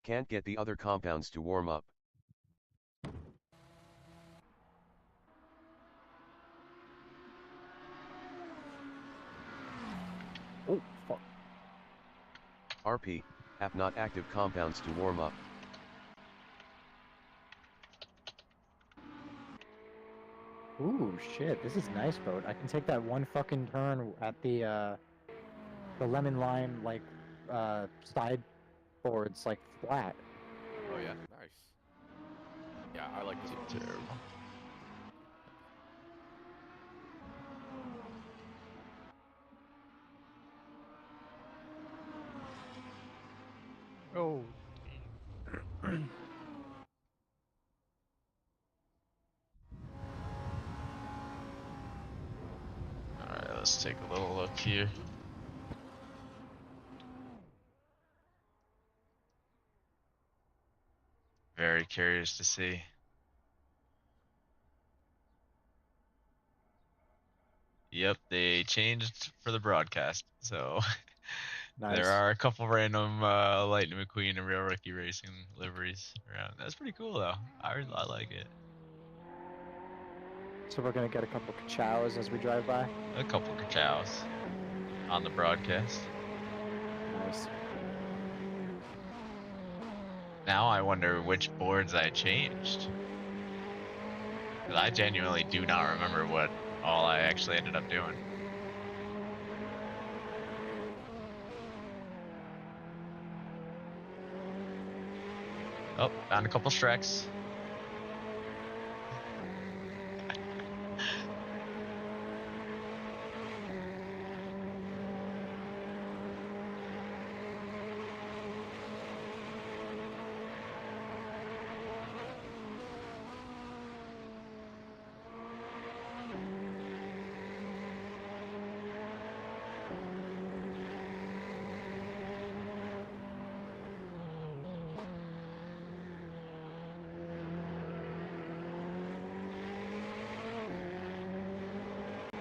Can't get the other compounds to warm up. Oh, fuck. RP, have not active compounds to warm up. Ooh, shit, this is nice, boat. I can take that one fucking turn at the lemon lime, like, side boards, like, flat. Oh yeah, nice. Yeah, I like this one. Terrible. Oh. Alright, let's take a little look here. Very curious to see. Yep, they changed for the broadcast, so Nice. there are a couple random Lightning McQueen and Real Rookie Racing liveries around. That's pretty cool though. I like it. So we're gonna get a couple chows as we drive by. A couple chows on the broadcast. Nice. Now I wonder which boards I changed. 'Cause I genuinely do not remember what all I actually ended up doing. Oh, found a couple Shreks.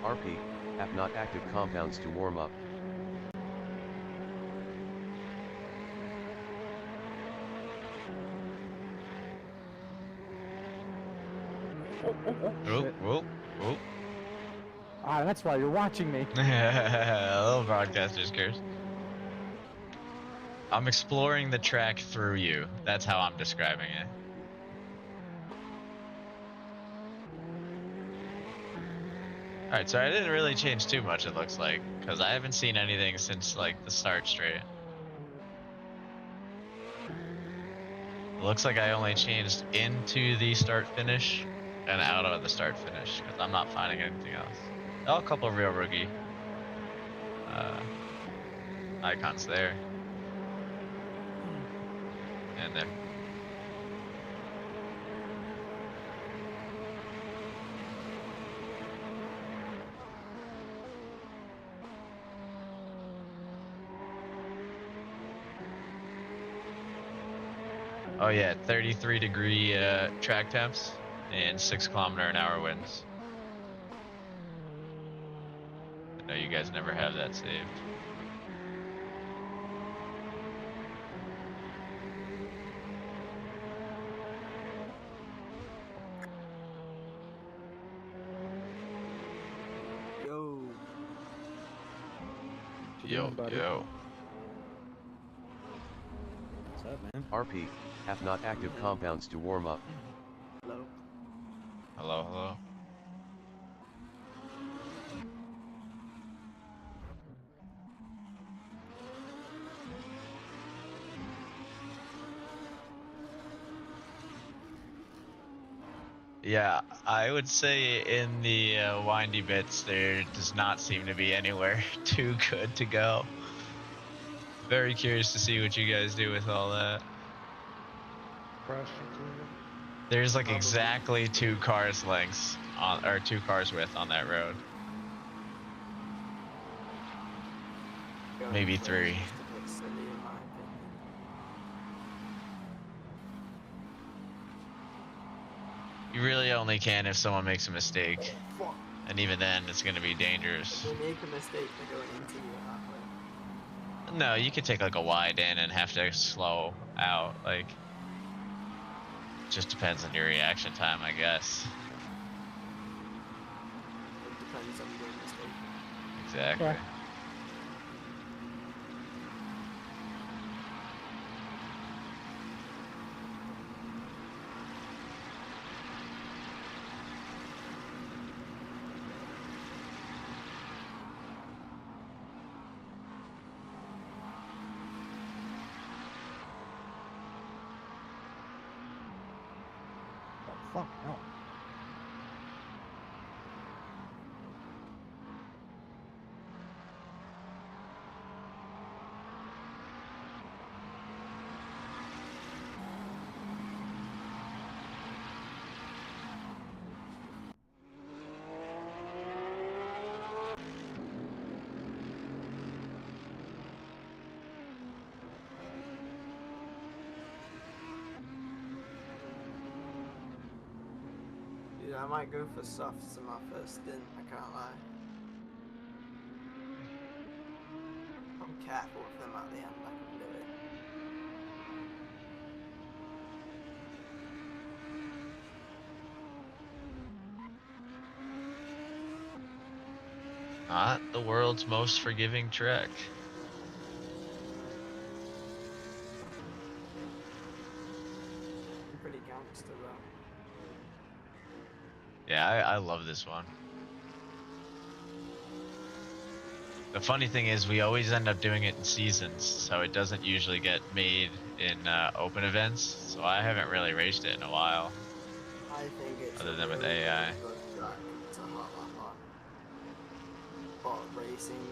RP, have not active compounds to warm up. Oh, Shit. oh, oh. Ah, that's why you're watching me. Little broadcaster's curse. I'm exploring the track through you. That's how I'm describing it. Alright, so I didn't really change too much, it looks like, because I haven't seen anything since, like, the start straight. It looks like I only changed into the start-finish and out of the start-finish, because I'm not finding anything else. Oh, a couple of Real Rookie icons there. And there. Oh yeah, 33-degree track temps and 6km/h winds. I know you guys never have that saved. Yo. Yo, buddy? yo. What's up, man? RP, have not active compounds to warm up. Hello. Hello, hello. Yeah, I would say in the windy bits there does not seem to be anywhere too good to go. Very curious to see what you guys do with all that. There's like exactly 2 cars lengths on, or 2 cars width on that road. Maybe 3. Just a bit silly in my opinion. You really only can if someone makes a mistake. Oh, fuck. And even then, it's going to be dangerous. They make a mistake for going into you that way. No, you could take like a wide in and have to slow out. Like, just depends on your reaction time, I guess. It depends on your mistake. Exactly. Yeah. Oh, fuck, no. Dude, I might go for softs in my first stint, I can't lie. If I'm careful with them at the end, I can do it. Not the world's most forgiving track. I'm pretty gangster though. Yeah, I love this one. The funny thing is, we always end up doing it in seasons, so it doesn't usually get made in open events. So I haven't really raced it in a while. I think it's Other a than with really, AI. really good track to hop up on. But racing,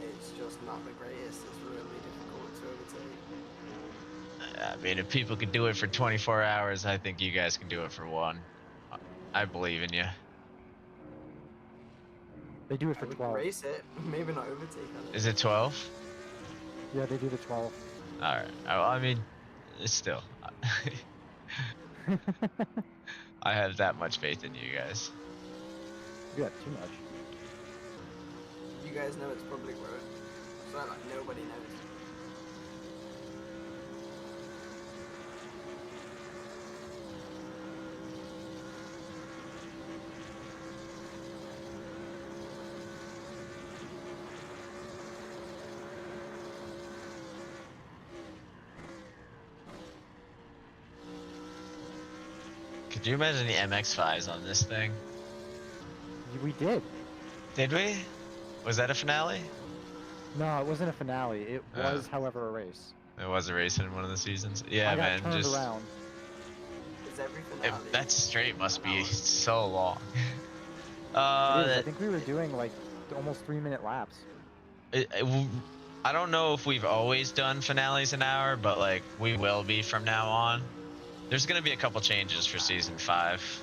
it's just not the greatest. It's really difficult to overtake. I mean, if people could do it for 24 hours, I think you guys can do it for one. I believe in you. They do it I for would 12. race it, maybe not overtake on it. Is it 12? Yeah, they do the 12. All right. I mean, it's still. I have that much faith in you guys. You got too much. You guys know it's public road. So like nobody knows. Could you imagine the MX-5s on this thing? We did. Did we? Was that a finale? No, it wasn't a finale. It Oh. was, however, a race. It was a race in one of the seasons. Yeah, I got man. turned Just around. Is every finale that straight must an be hour? so long. It is. I That- think we were doing like almost 3-minute laps. I don't know if we've always done finales an hour, but like we will be from now on. There's gonna be a couple changes for season 5,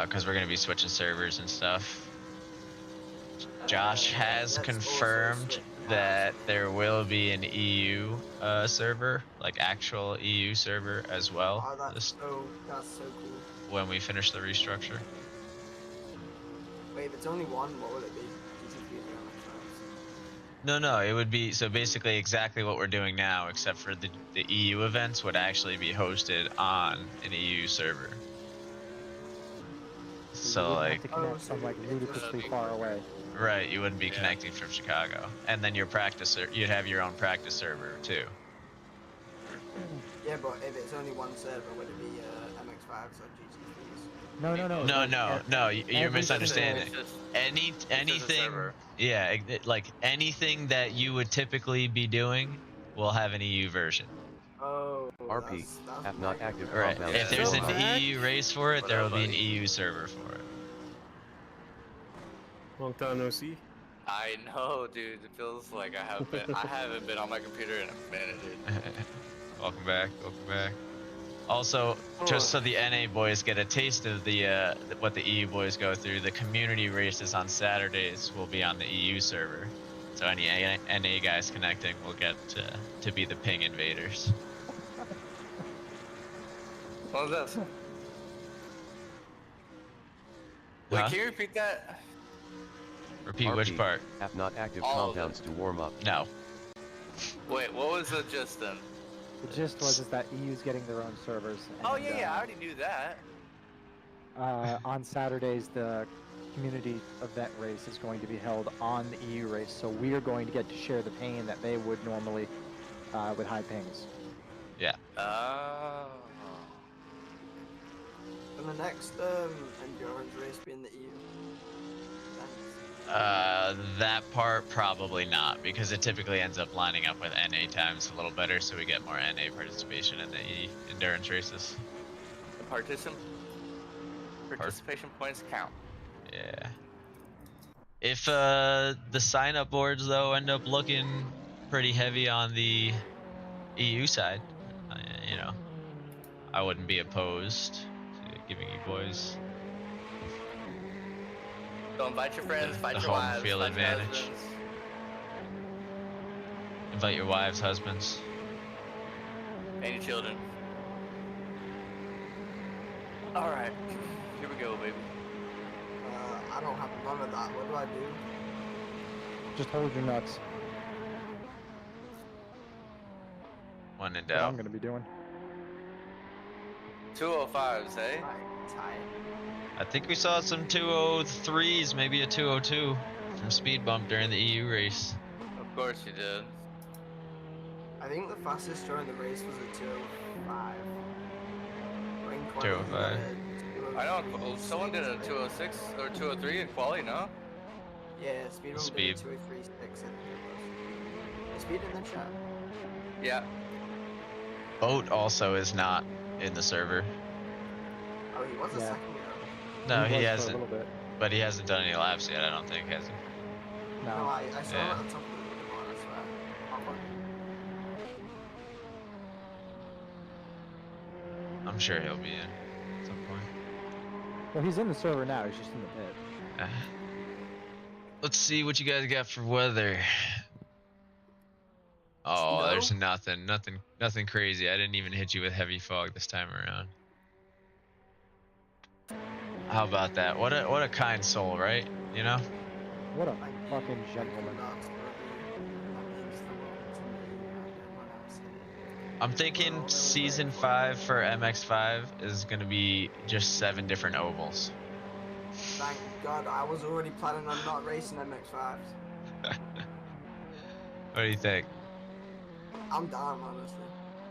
because we're gonna be switching servers and stuff. Josh has Let's also confirmed switch that halves. there will be an EU server, like actual EU server as well, Oh, that's so cool. when we finish the restructure. Wait, if it's only one, what will it be? GT3 or MX-5s? No, it would be, so basically exactly what we're doing now, except for the EU events would actually be hosted on an EU server. So you wouldn't like, have to connect so from like it ludicrously just- far away. right, you wouldn't be Yeah. connecting from Chicago. And then your you'd have your own practice server too. Yeah, but if it's only one server, would it be MX-5s or GT3s? No, no, no. No, you're every misunderstanding. single- Anything, server. yeah, like anything that you would typically be doing will have an EU version. Oh, RP, that's have not mega active cool. Right. compound. If there's So an Zach- EU race for it, What there up, will be an buddy? EU server for it. Long time no see. I know, dude. It feels like I haven't been on my computer in a minute, dude. Welcome back. Also, just so the NA boys get a taste of the what the EU boys go through, the community races on Saturdays will be on the EU server. So any NA guys connecting will get to be the ping invaders. What was that? Wait, Huh? can you repeat that? Repeat which RP, part? have not active All of compounds to warm up. No. Wait, what was the gist then? The gist was is that EU's getting their own servers. And, Oh yeah, I already knew that. On Saturdays, the community event race is going to be held on the EU race, so we are going to get to share the pain that they would normally with high pings. Yeah. Oh. And the next endurance race be in the EU. That part probably not, because it typically ends up lining up with NA times a little better, so we get more NA participation in the endurance races. The participation points count. Yeah. If the sign-up boards though end up looking pretty heavy on the EU side, you know, I wouldn't be opposed to giving you boys So invite your friends, the invite your home wives, field invite your advantage. husbands. Invite your wives, husbands. And your children. Alright, here we go, baby. I don't have none of that. What do I do? Just hold your nuts. When in That's what doubt. I'm going to be doing. 205s, eh? I'm tired. I think we saw some 203s, maybe a 202 from Speed Bump during the EU race. Of course you did. I think the fastest during the race was a 205. 205. I know, someone did a 206 or 203 in quali, no? Yeah, speed did Speed. a 236, I think it was. Speed in the chat. Yeah. Boat also is not in the server. Oh, he was a Yeah. second ago. No, he was hasn't. For a little bit. But he hasn't done any laps yet, I don't think, has he? No, No. I saw Yeah. him at the top of the leaderboard, I swear. Hold on. I'm sure he'll be in at some point. Well, he's in the server now. He's just in the pit. Let's see what you guys got for weather. Oh, Snow? there's nothing crazy. I didn't even hit you with heavy fog this time around. How about that? What a kind soul, right? You know? What a Thank you. fucking gentleman. That's the review. That means the world to me and everyone else here. I'm thinking season 5 for MX5 is gonna be just 7 different ovals. Thank God, I was already planning on not racing MX5s. What do you think? I'm down, honestly.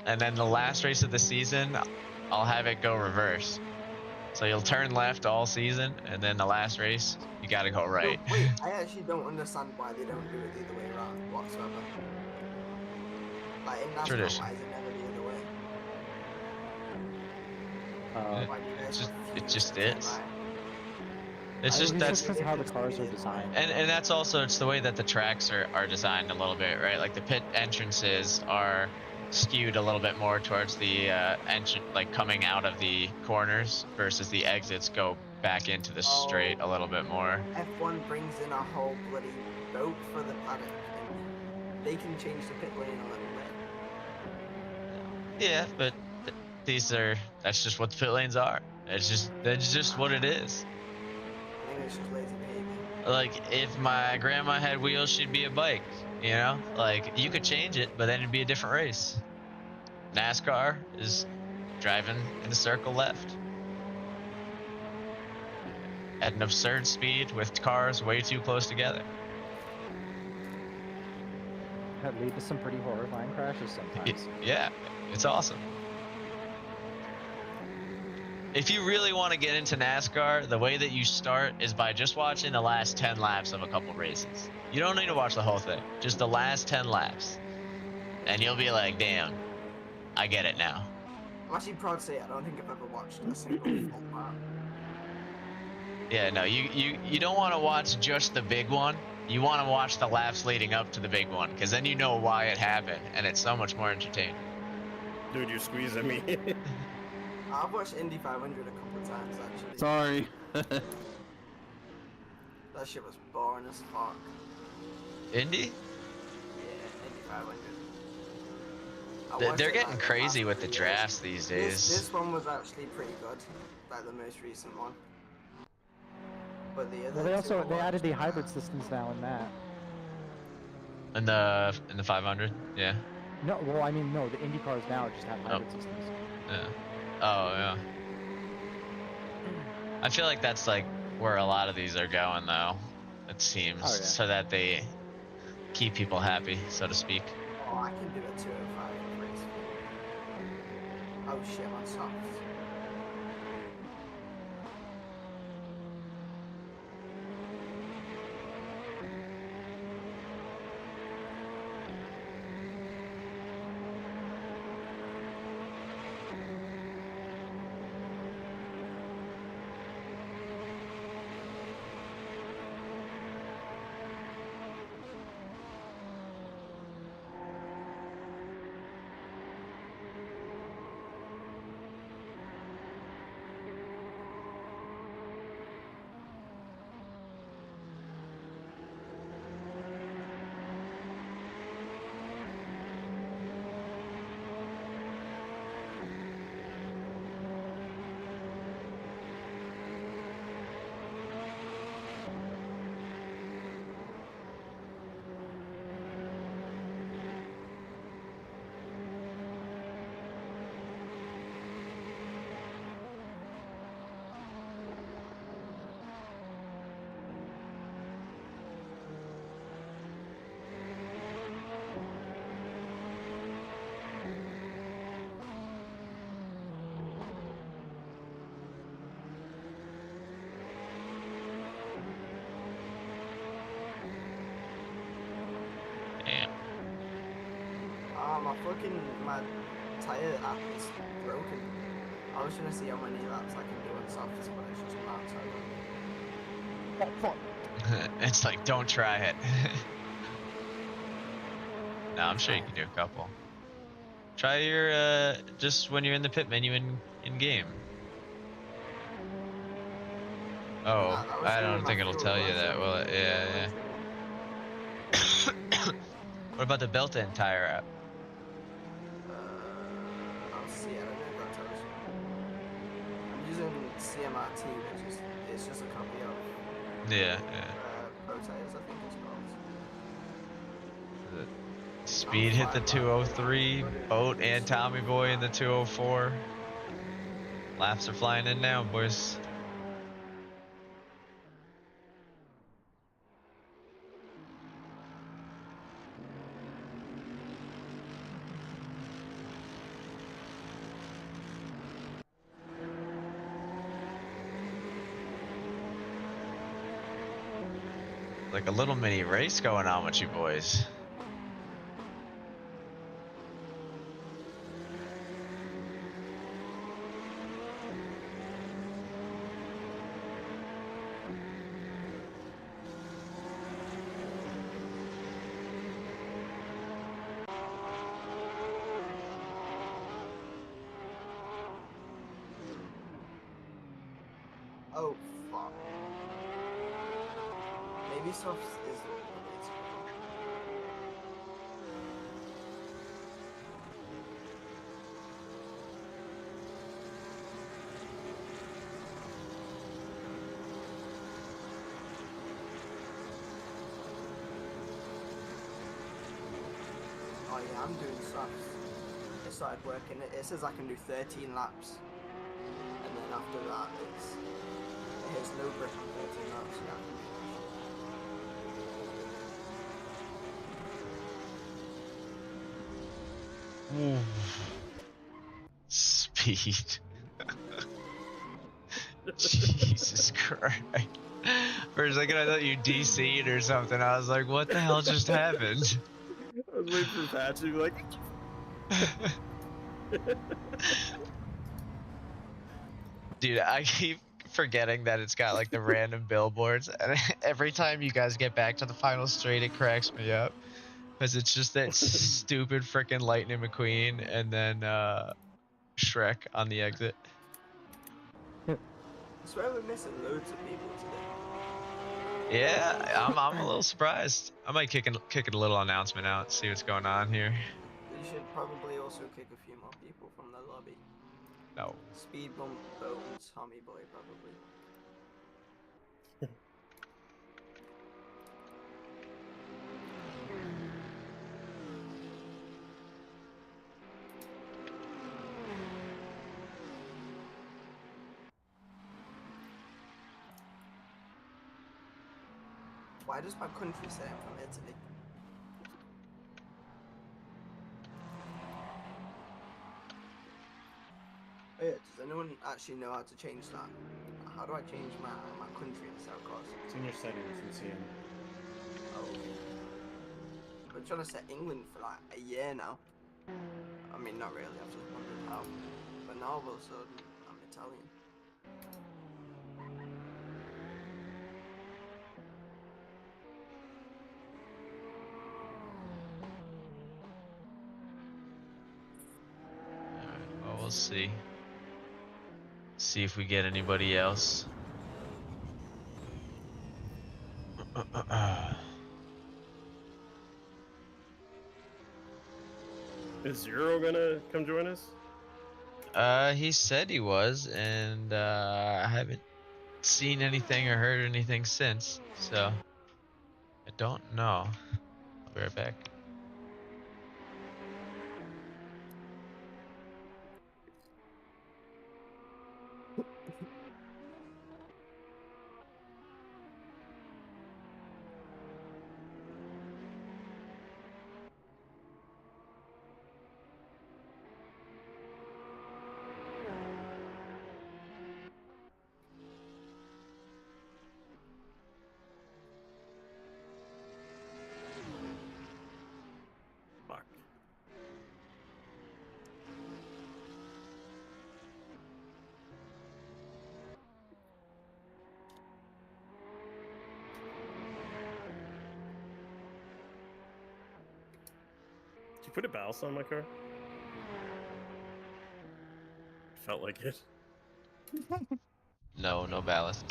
And then the last race of the season, I'll have it go reverse. So you'll turn left all season, and then the last race, you gotta go right. No, wait, I actually don't understand why they don't do it the other way around whatsoever. Like in NASCAR, Tradition. why is it never the other way? Why do you guys It refuse just to turn is. right? It's just that's because of how the cars are designed. and that's also it's the way that the tracks are designed a little bit, right? Like the pit entrances are skewed a little bit more towards the entrance, like coming out of the corners, versus the exits go back into the straight a little bit more. F1 brings in a whole bloody boat for the paddock, and they can change the pit lane a little bit. Yeah, but that's just what the pit lanes are. That's just what it is. I think it's just lazy behavior. Like if my grandma had wheels, she'd be a bike. You know, like you could change it, but then it'd be a different race. NASCAR is driving in the circle left at an absurd speed with cars way too close together. That lead to some pretty horrifying crashes sometimes. Yeah, it's awesome. If you really want to get into NASCAR, the way that you start is by just watching the last 10 laps of a couple races. You don't need to watch the whole thing, just the last 10 laps. And you'll be like, damn, I get it now. I'm actually proud to say I don't think I've ever watched a single full lap. Yeah, no, you don't want to watch just the big one. You want to watch the laps leading up to the big one, because then you know why it happened, and it's so much more entertaining. Dude, you're squeezing me. I've watched Indy 500 a couple of times actually. Sorry. That shit was boring as fuck. Indy? Yeah, Indy 500. I watched They're it, getting like, the crazy last with the 3 years. drafts these days. This one was actually pretty good, like the most recent one. But the other Well, they two are they added the watching hybrid that. systems now in that. In the 500, yeah. No, well, I mean, no, the Indy cars now just have Oh, hybrid systems. yeah. Oh yeah. I feel like that's like where a lot of these are going, though. It seems Oh, yeah. so that they keep people happy, so to speak. Oh, I can do a 205 with race fuel. Oh shit, I'm on softs. Damn. My tire app is broken. I was trying to see how many laps I can do on softs, but it's just not, so I don't know. Oh, fuck. It's like, don't try it. No, I'm sure you can do a couple. Try your just when you're in the pit menu in game. Oh, Nah, that was I doing don't my think it'll fuel, tell you wasn't that. it? Well, yeah, yeah. What about the built-in tire app? I'll see. I don't know if that tells you. I'm using CMRT, which is it's just a copy of Yeah, yeah. Pro Tires, I think it's called. The Speed hit the 203. Boat and Tommy Boy in the 204. Laps are flying in now, boys. Like a little mini race going on with you boys. Oh fuck. Maybe softs is the way to go. Oh yeah, I'm doing softs. It started working. It says I can do 13 laps, and then after that it has no grip on 13 laps. Yeah, I can do Speed. Jesus Christ. For a second I thought you DC'd or something. I was like, what the hell just happened? I was waiting for Pat to be like, Dude, I keep forgetting that it's got like the random billboards, and every time you guys get back to the final straight, it cracks me up. Because it's just that stupid freaking Lightning McQueen and then Shrek on the exit. I swear we're missing loads of people today. Yeah, I'm a little surprised. I might kick a little announcement out, see what's going on here. You should probably also kick a few more people from the lobby. No. Speed bump, Bones, Tommy Boy, probably. Why does my country say I'm from Italy? Oh yeah, does anyone actually know how to change that? How do I change my country in South Coast? It's in your settings in CM. Oh, okay. I've been trying to set England for like a year now. I mean, not really, I've just wondered how. But now all of a sudden, I'm Italian. Alright, well, we'll see. See if we get anybody else. Is Zero gonna come join us? He said he was, and I haven't seen anything or heard anything since, so I don't know. I'll be right back. Fuck. Did you put a ballast on my car? Felt like it. No, no ballast.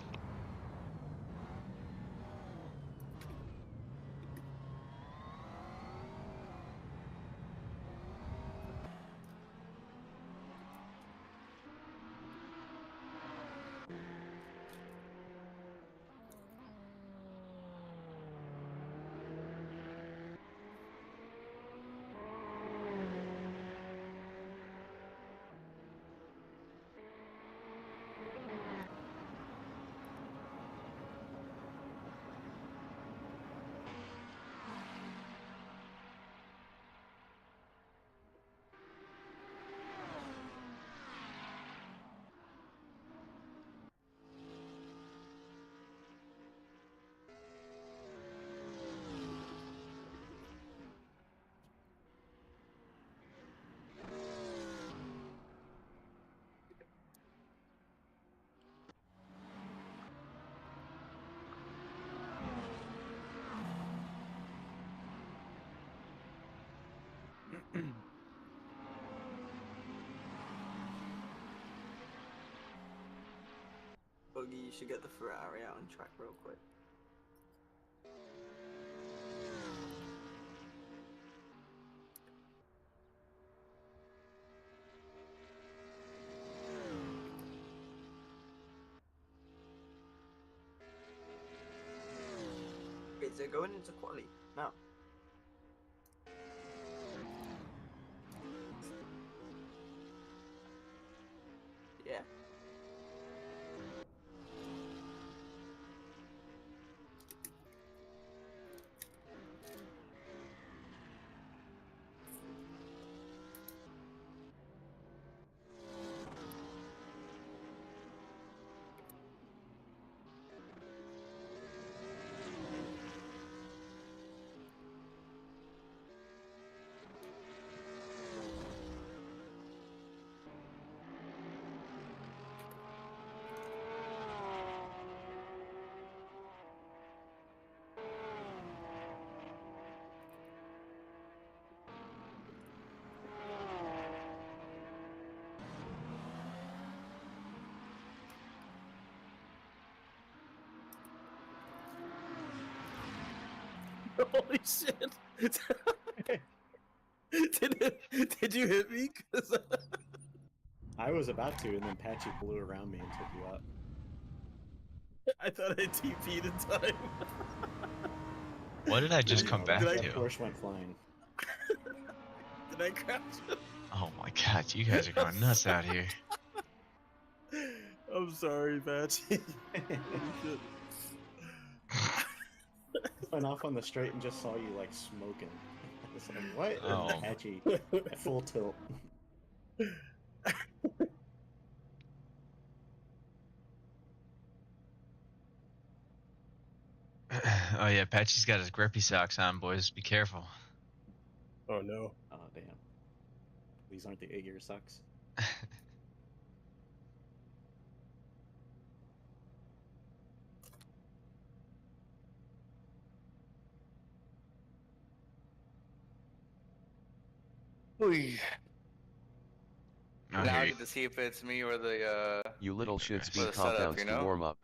Buggy, you should get the Ferrari out on track real quick. Is it going into quali? No. Yeah. Holy shit! Did you hit me? 'Cause I was about to, and then Patchy blew around me and took you out. I thought I TP'd in time. What did I just Did come you- back did I- to? Porsche went flying. Did I crash? Oh my god, you guys are going nuts out here. I'm sorry, Patchy. Holy shit. Went off on the straight and just saw you like smoking. I was like, what? Oh. Patchy at full tilt. Oh yeah, Patchy's got his grippy socks on, boys. Be careful. Oh no. Oh damn. These aren't the 8-year sucks. Oy. Oh, Now here I you- get to see if it's me or the You little shit Or speed the setup, compounds you to know? warm up.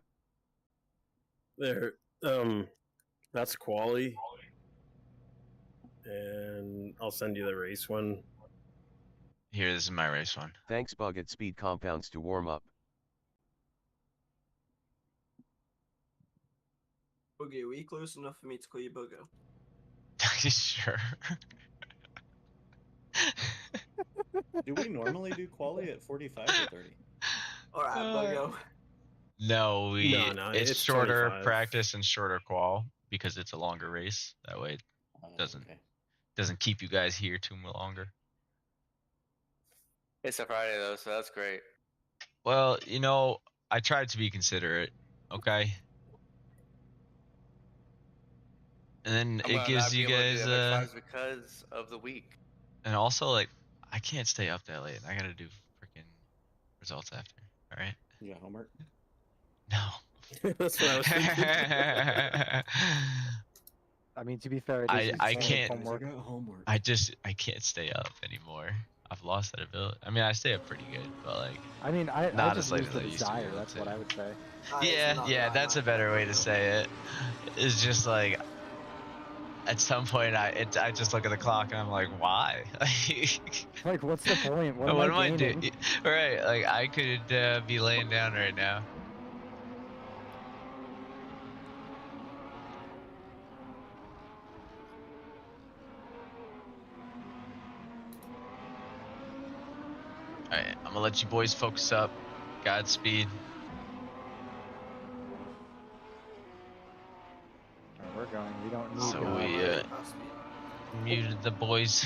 There. That's quali. And I'll send you the race one. Here, this is my race one. Thanks bug at speed compounds to warm up. Boogie, are we close enough for me to call you Booger? Sure. Do we normally do quali at 45 or 30? Alright, Boogo. No, No, it's it's shorter 25. practice and shorter qual because it's a longer race. That way it Doesn't. Okay. doesn't keep you guys here too much longer. It's a Friday though, so that's great. Well, I tried to be considerate, okay? And then I'm it gonna gives not be you able to do guys MX5s because of the week. and also like I can't stay up that late. I gotta do freaking results after. All right? You got homework? No. That's what I was thinking. I mean, to be fair, it I is I insane can't- homework. I got homework. I can't stay up anymore. I've lost that ability. I mean, I stay up pretty good, but like I mean, I Not just as late lose as the I used to be desire. able That's to. what I would say. That is yeah, not yeah, right, that's a man. better way to say it. It's just like at some point I just look at the clock and I'm like, why? Like, what's the point? What What am I gaining? doing? Right, like I could be laying down right now. Alright, I'm gonna let you boys focus up. Godspeed. Oh, we're going. We don't need So to. we Pass me. muted the boys.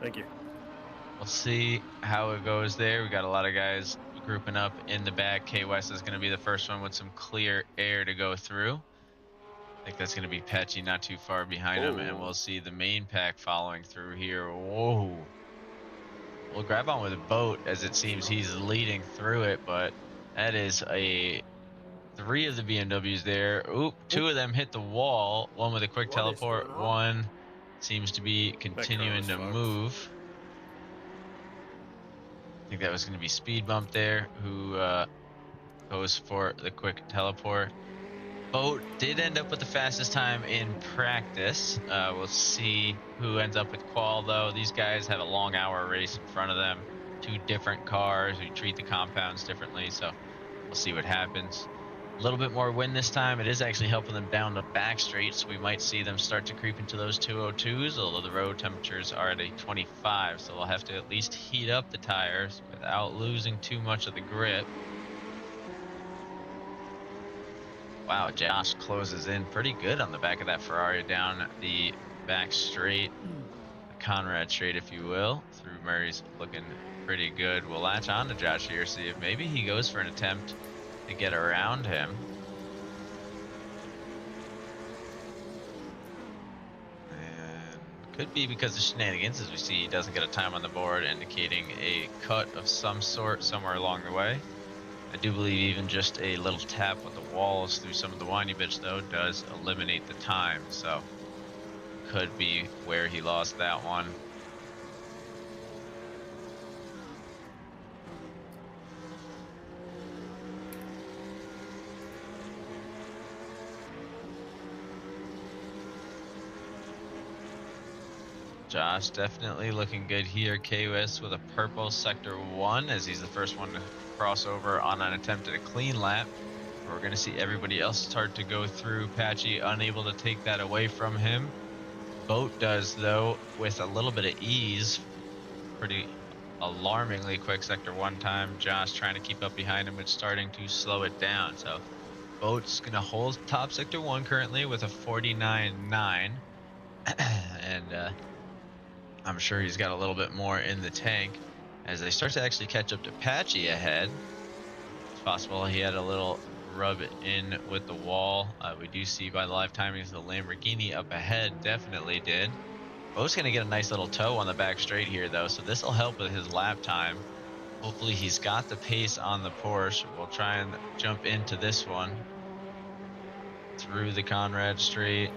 Thank you. We'll see how it goes there. We got a lot of guys grouping up in the back. K West is going to be the first one with some clear air to go through. I think that's going to be Patchy not too far behind him, and we'll see the main pack following through here. Whoa. We'll grab on with a boat as it seems he's leading through it, but that is a 3 of the BMWs there. Oop, 2 of them hit the wall. One with a quick What is teleport. going on? One seems to be car continuing was to fucked. move. I think that was going to be Speed Bump there, who goes for the quick teleport. Boat did end up with the fastest time in practice. We'll see who ends up with qual, though. These guys have a long hour race in front of them. 2 different cars who treat the compounds differently, so we'll see what happens. A little bit more wind this time. It is actually helping them down the back straight, so we might see them start to creep into those 202s, although the road temperatures are at a 25, so we'll have to at least heat up the tires without losing too much of the grip. Wow, Josh closes in pretty good on the back of that Ferrari down the back straight, the Conrad straight, if you will, through Murray's looking pretty good. We'll latch on to Josh here, see if maybe he goes for an attempt to get around him. And could be because of shenanigans, as we see he doesn't get a time on the board, indicating a cut of some sort somewhere along the way. I do believe even just a little tap with the walls through some of the windy bits, though, does eliminate the time, so could be where he lost that one. Josh definitely looking good here. KOS with a purple sector 1 as he's the first one to cross over on an attempt at a clean lap. We're going to see everybody else start to go through. Patchy unable to take that away from him. Boat does, though, with a little bit of ease. Pretty alarmingly quick sector 1 time. Josh trying to keep up behind him, but starting to slow it down. So Boat's gonna hold top sector 1 currently with a 49.9. And I'm sure he's got a little bit more in the tank as they start to actually catch up to Patchy ahead. It's possible he had a little rub in with the wall. We do see by the live timings the Lamborghini up ahead definitely did. Bo's going to get a nice little toe on the back straight here, though, so this will help with his lap time. Hopefully he's got the pace on the Porsche. We'll try and jump into this one through the Conrad Straight.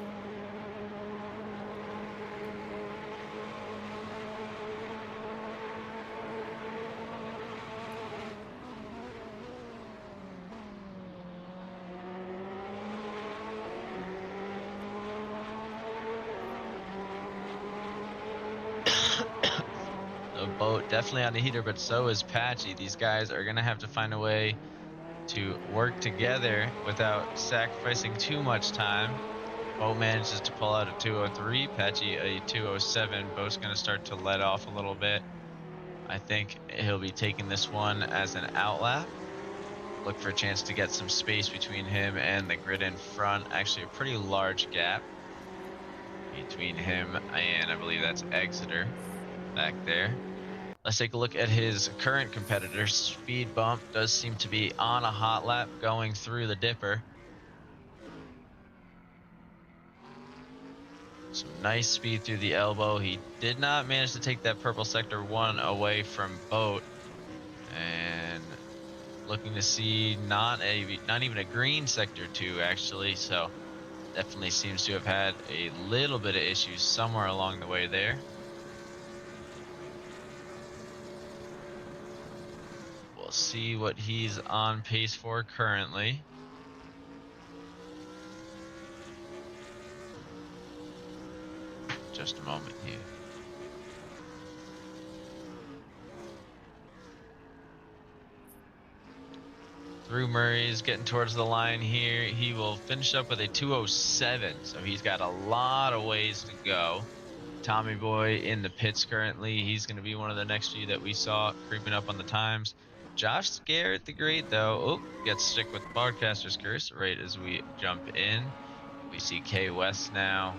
Boat definitely on the heater, but so is Patchy. These guys are going to have to find a way to work together without sacrificing too much time. Boat manages to pull out a 203, Patchy a 207. Boat's going to start to let off a little bit. I think he'll be taking this one as an outlap. Look for a chance to get some space between him and the grid in front. Actually a pretty large gap between him and I believe that's Exeter back there. Let's take a look at his current competitor. Speed Bump does seem to be on a hot lap going through the dipper. Some nice speed through the elbow. He did not manage to take that purple sector 1 away from Boat. And looking to see not even a green sector 2 actually. So definitely seems to have had a little bit of issues somewhere along the way there. We'll see what he's on pace for currently. Just a moment here. Through Murray's getting towards the line here. He will finish up with a 207, so he's got a lot of ways to go. Tommy Boy in the pits currently. He's going to be one of the next few that we saw creeping up on the times. Josh Scarrett the Great, though, gets stick with the broadcaster's curse right as we jump in. We see K West now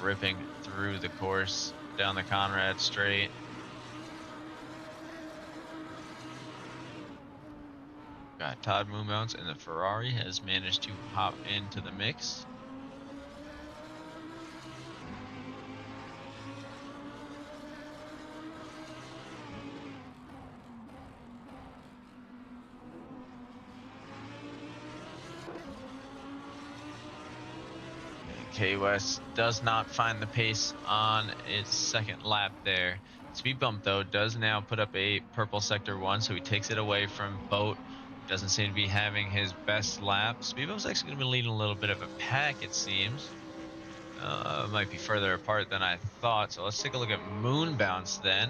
ripping through the course down the Conrad Straight. Got Todd Moonmounts, and the Ferrari has managed to hop into the mix. K West does not find the pace on its second lap there. Speed Bump, though, does now put up a purple sector 1, so he takes it away from Boat. Doesn't seem to be having his best lap. Speed Bump's actually going to be leading a little bit of a pack, it seems. Might be further apart than I thought. So let's take a look at Moon Bounce then,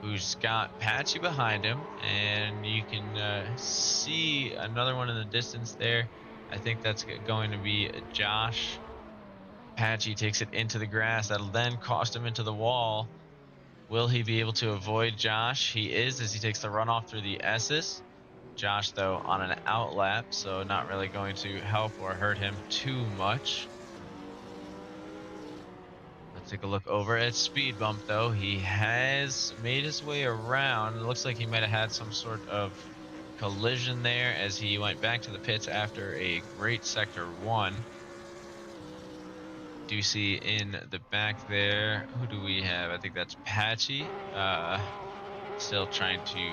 who's got Patchy behind him. And you can see another one in the distance there. I think that's going to be Josh. Patchy takes it into the grass. That'll then cost him into the wall. Will he be able to avoid Josh? He is, as he takes the runoff through the S's. Josh, though, on an outlap, so not really going to help or hurt him too much. Let's take a look over at Speed Bump, though. He has made his way around. It looks like he might have had some sort of collision there as he went back to the pits after a great sector 1. Do see in the back there, who do we have? I think that's Patchy. Still trying to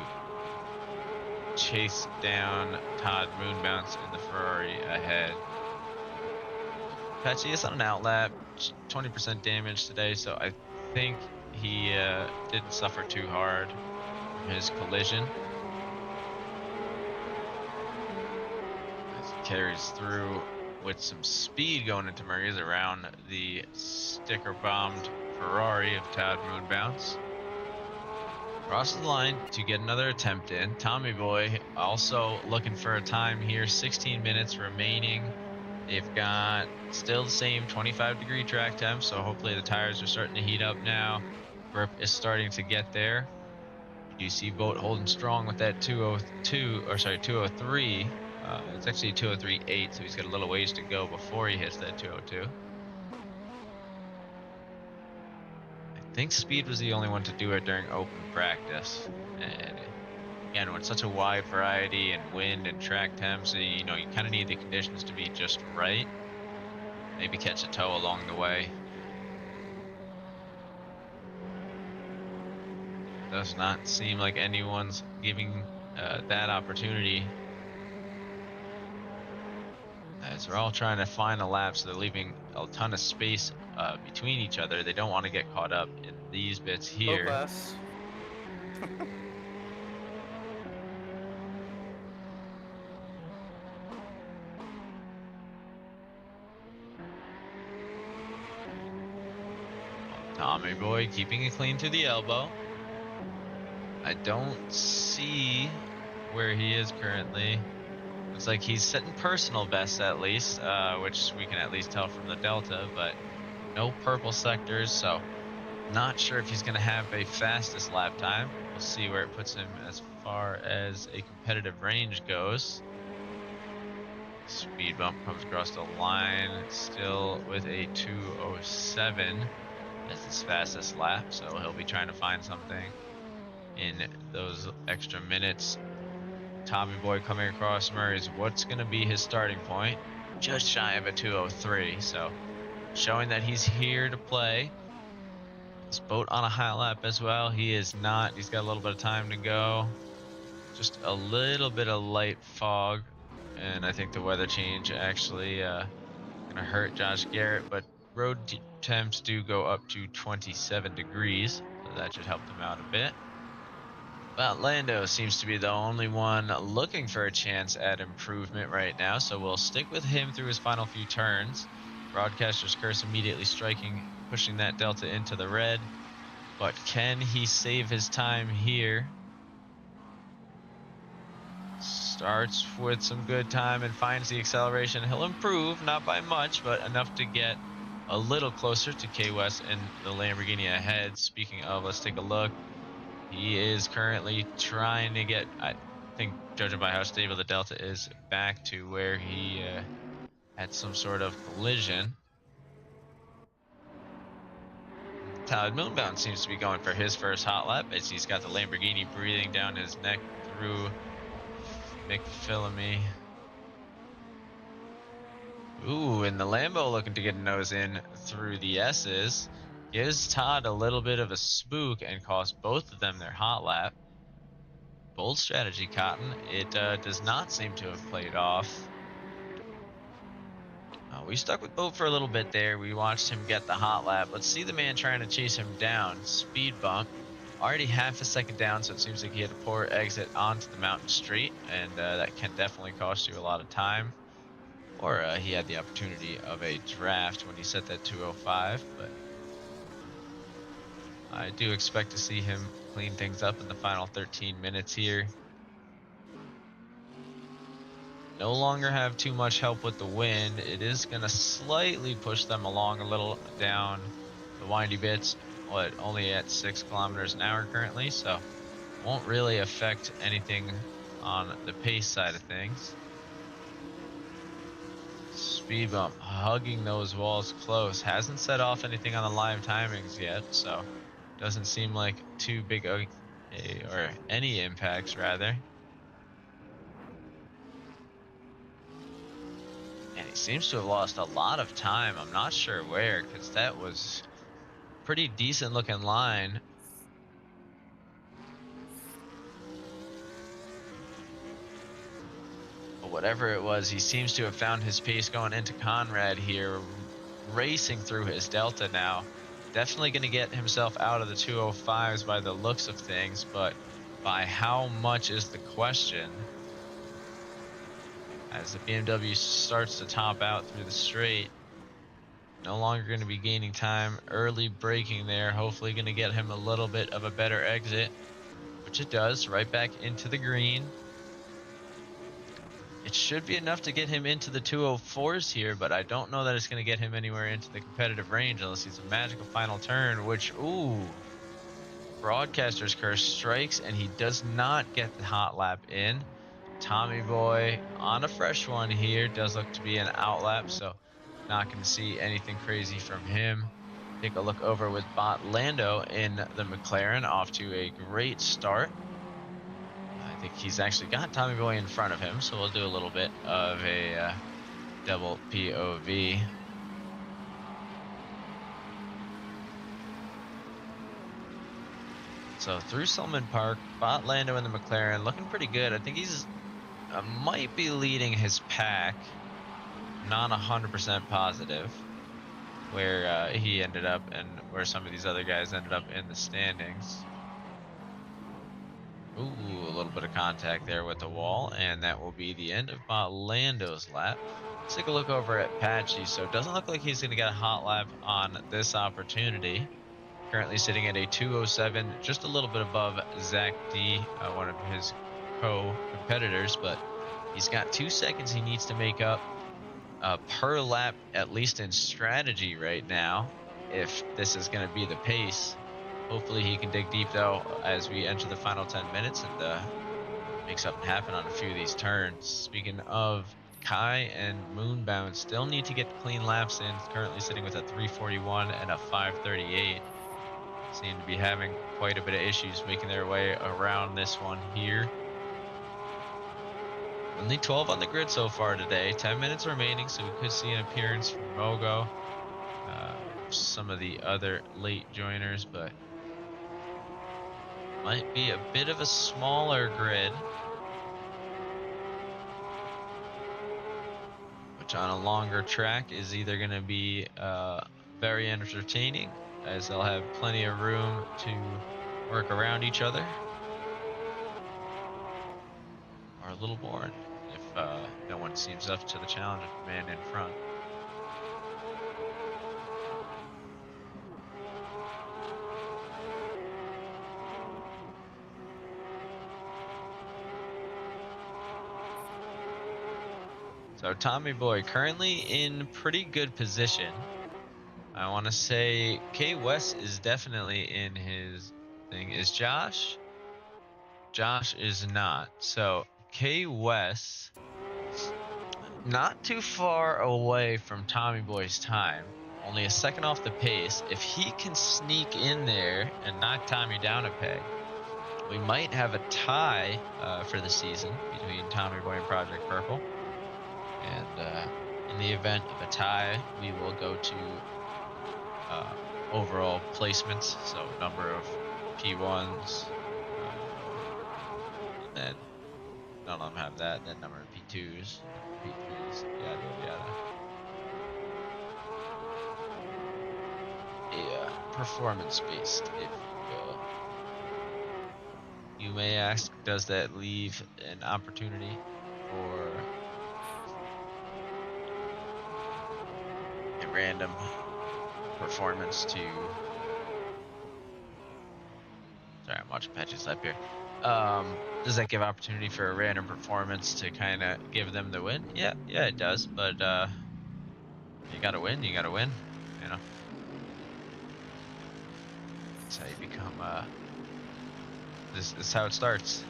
chase down Todd Moonbounce in the Ferrari ahead. Patchy is on an outlap, 20% damage today, so I think he didn't suffer too hard from his collision. As he carries through with some speed going into Murray's around the sticker-bombed Ferrari of Todd Moonbounce. Crosses the line to get another attempt in. Tommy Boy also looking for a time here. 16 minutes remaining. They've got still the same 25-degree track temp, so hopefully the tires are starting to heat up now. Grip is starting to get there. You see Boat holding strong with that 203. It's actually 203.8, so he's got a little ways to go before he hits that 202. I think speed was the only one to do it during open practice. And again, with such a wide variety and wind and track temps, you know, you kind of need the conditions to be just right. Maybe catch a tow along the way. Does not seem like anyone's giving that opportunity. As they're all trying to find a lap, so they're leaving a ton of space between each other. They don't want to get caught up in these bits Go here. class. Tommy boy keeping it clean to the elbow. I don't see where he is currently. Looks like he's setting personal bests at least, which we can at least tell from the Delta, but no purple sectors, so not sure if he's going to have a fastest lap time. We'll see where it puts him as far as a competitive range goes. Speed bump comes across the line, still with a 207 as his fastest lap, so he'll be trying to find something in those extra minutes. Tommy boy coming across Murray's, what's going to be his starting point? Just shy of a 203, so showing that he's here to play. This boat on a high lap as well. He is not. He's got a little bit of time to go. Just a little bit of light fog, and I think the weather change actually going to hurt Josh Garrett, but road temps do go up to 27 degrees, so that should help them out a bit. But Lando seems to be the only one looking for a chance at improvement right now, so we'll stick with him through his final few turns. Broadcaster's curse immediately striking, pushing that Delta into the red. But can he save his time here? Starts with some good time and finds the acceleration. He'll improve, not by much, but enough to get a little closer to K-West and the Lamborghini ahead. Speaking of, let's take a look. He is currently trying to get, I think, judging by how stable the Delta is, back to where he had some sort of collision. Tyler Moonbound seems to be going for his first hot lap as he's got the Lamborghini breathing down his neck through McPhillamy. Ooh, and the Lambo looking to get a nose in through the S's. Gives Todd a little bit of a spook and costs both of them their hot lap. Bold strategy, Cotton. It does not seem to have played off. We stuck with Boat for a little bit there. We watched him get the hot lap. Let's see the man trying to chase him down. Speed bump. Already half a second down, so it seems like he had a poor exit onto the mountain straight, and that can definitely cost you a lot of time. Or he had the opportunity of a draft when he set that 205, but I do expect to see him clean things up in the final 13 minutes here. No longer have too much help with the wind. It is going to slightly push them along a little down the windy bits, only at 6 kilometers an hour currently, so won't really affect anything on the pace side of things. Speed bump, hugging those walls close. Hasn't set off anything on the live timings yet, so doesn't seem like too big or any impacts rather. And he seems to have lost a lot of time. I'm not sure where, because that was pretty decent looking line. But whatever it was, he seems to have found his pace going into Conrad here, racing through his Delta now. Definitely going to get himself out of the 205s by the looks of things, but by how much is the question. As the BMW starts to top out through the straight, no longer going to be gaining time. Early braking there, hopefully going to get him a little bit of a better exit, which it does, right back into the green. It should be enough to get him into the 204s here, but I don't know that it's going to get him anywhere into the competitive range unless he's a magical final turn, which, ooh, Broadcaster's curse strikes, and he does not get the hot lap in. Tommy Boy on a fresh one here. Does look to be an outlap, so not going to see anything crazy from him. Take a look over with Bot Lando in the McLaren, off to a great start. I think he's actually got Tommy Boy in front of him, so we'll do a little bit of a double POV. So through Selman Park, Bot Lando in the McLaren looking pretty good. I think he's might be leading his pack. Not 100% positive where he ended up and where some of these other guys ended up in the standings. Ooh, a little bit of contact there with the wall, and that will be the end of Bot Lando's lap. Let's take a look over at Patchy. So it doesn't look like he's going to get a hot lap on this opportunity. Currently sitting at a 2:07, just a little bit above Zach D, one of his co-competitors, but he's got 2 seconds he needs to make up per lap, at least in strategy right now, if this is going to be the pace. Hopefully he can dig deep, though, as we enter the final 10 minutes and make something happen on a few of these turns. Speaking of Kai and Moonbound, still need to get clean laps in, currently sitting with a 3:41 and a 5:38. Seem to be having quite a bit of issues making their way around this one here. Only 12 on the grid so far today. 10 minutes remaining, so we could see an appearance from Mogo. Some of the other late joiners, but might be a bit of a smaller grid, which on a longer track is either going to be very entertaining, as they'll have plenty of room to work around each other, or a little boring if no one seems up to the challenge of the man in front. So Tommy Boy currently in pretty good position. I want to say K West is definitely in his thing. Is Josh? Josh is not. So K West, not too far away from Tommy Boy's time. Only a second off the pace. If he can sneak in there and knock Tommy down a peg, we might have a tie for the season between Tommy Boy and Project Purple. And in the event of a tie, we will go to overall placements, so number of P1s, and then none of them have that, then number of P2s, P3s, yada yada. Performance based, if you will. You may ask, does that leave an opportunity for a random performance to... Sorry, I'm watching Patches up here. Does that give opportunity for a random performance to kind of give them the win? Yeah, it does. But you gotta win. You know, that's how you become. This is how it starts.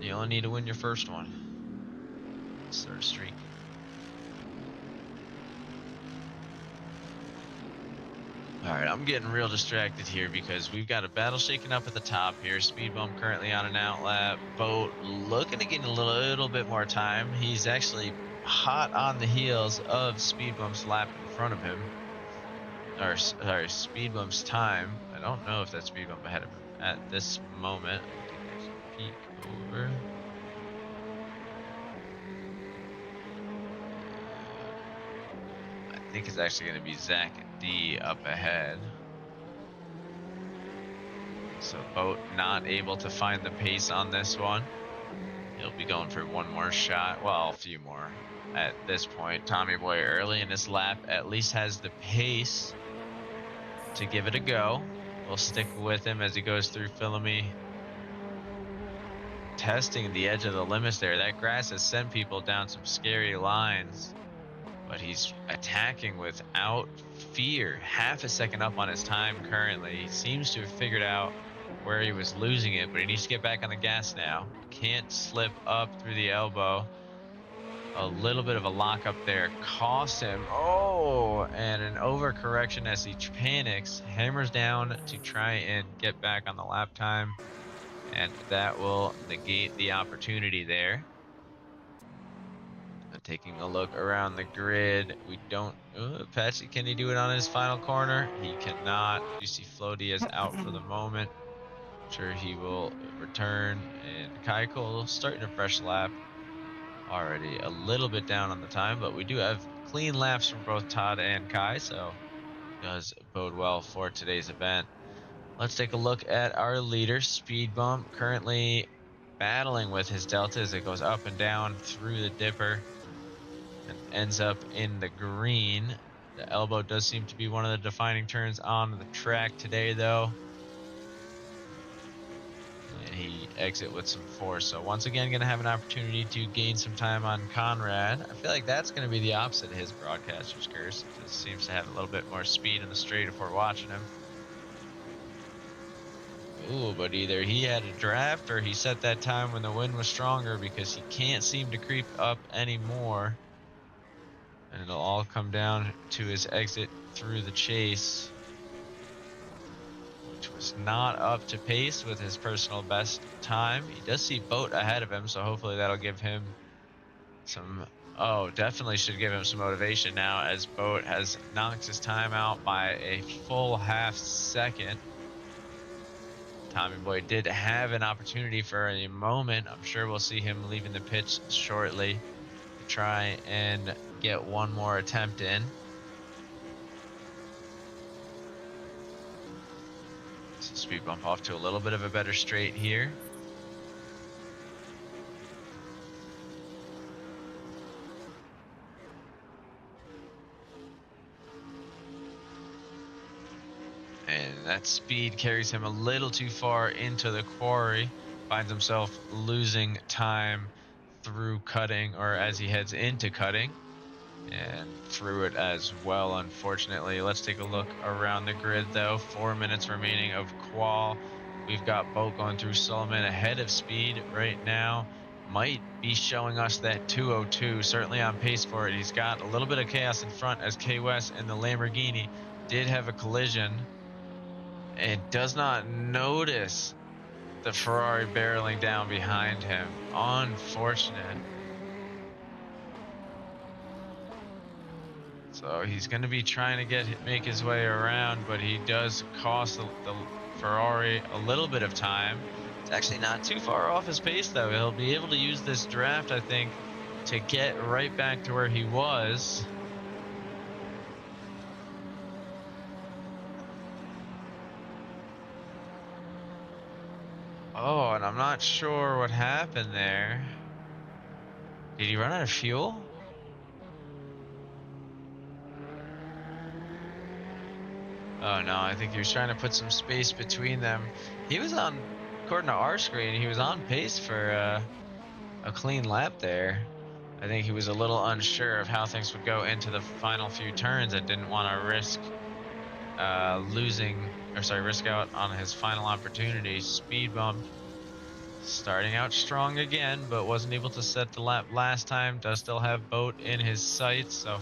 You only need to win your first one. Third streak. Alright, I'm getting real distracted here because we've got a battle shaking up at the top here. Speed Bump currently on an outlap. Boat looking to get a little bit more time. He's actually hot on the heels of Speed Bump's lap in front of him. Or, sorry, Speed Bump's time. I don't know if that's Speed Bump ahead of him at this moment. Peek over. I think it's actually going to be Zach D up ahead. So Boat not able to find the pace on this one. He'll be going for one more shot. Well, a few more at this point. Tommy Boy early in his lap at least has the pace to give it a go. We'll stick with him as he goes through Philomene. Testing the edge of the limits there. That grass has sent people down some scary lines. But he's attacking without fear. Half a second up on his time currently. He seems to have figured out where he was losing it, but he needs to get back on the gas now. Can't slip up through the elbow. A little bit of a lock up there cost him. Oh, and an overcorrection as he panics, hammers down to try and get back on the lap time, and that will negate the opportunity there. Taking a look around the grid, we don't. Patsy, can he do it on his final corner? He cannot. Juicy Floaty is out for the moment. I'm sure he will return, and Kaiko starting a fresh lap. Already a little bit down on the time, but we do have clean laps from both Todd and Kai, so does bode well for today's event. Let's take a look at our leader, Speed Bump, currently battling with his Delta as it goes up and down through the dipper and ends up in the green. The elbow does seem to be one of the defining turns on the track today, though. And he exit with some force. So once again, going to have an opportunity to gain some time on Conrad. I feel like that's going to be the opposite of his broadcaster's curse. It just seems to have a little bit more speed in the straight if we're watching him. Ooh, but either he had a draft or he set that time when the wind was stronger, because he can't seem to creep up anymore. And it'll all come down to his exit through the chase, which was not up to pace with his personal best time. He does see Boat ahead of him, so hopefully that'll give him some... Oh, definitely should give him some motivation now, as Boat has knocked his time out by a full half second. Tommy Boy did have an opportunity for a moment. I'm sure we'll see him leaving the pits shortly to try and get one more attempt in. So Speed Bump off to a little bit of a better straight here. And that speed carries him a little too far into the quarry. Finds himself losing time through cutting, or as he heads into cutting, and through it as well, unfortunately. Let's take a look around the grid, though. 4 minutes remaining of qual. We've got Boat going through Sullivan ahead of Speed right now. Might be showing us that 202, certainly on pace for it. He's got a little bit of chaos in front, as K West and the Lamborghini did have a collision and does not notice the Ferrari barreling down behind him. Unfortunate. So he's going to be trying to make his way around, but he does cost the Ferrari a little bit of time. It's actually not too far off his pace, though. He'll be able to use this draft, I think, to get right back to where he was. Oh, and I'm not sure what happened there. Did he run out of fuel? Oh no, I think he was trying to put some space between them. He was on, according to our screen, he was on pace for a clean lap there. I think he was a little unsure of how things would go into the final few turns and didn't want to risk risk out on his final opportunity. Speed Bump starting out strong again, but wasn't able to set the lap last time. Does still have Boat in his sights, so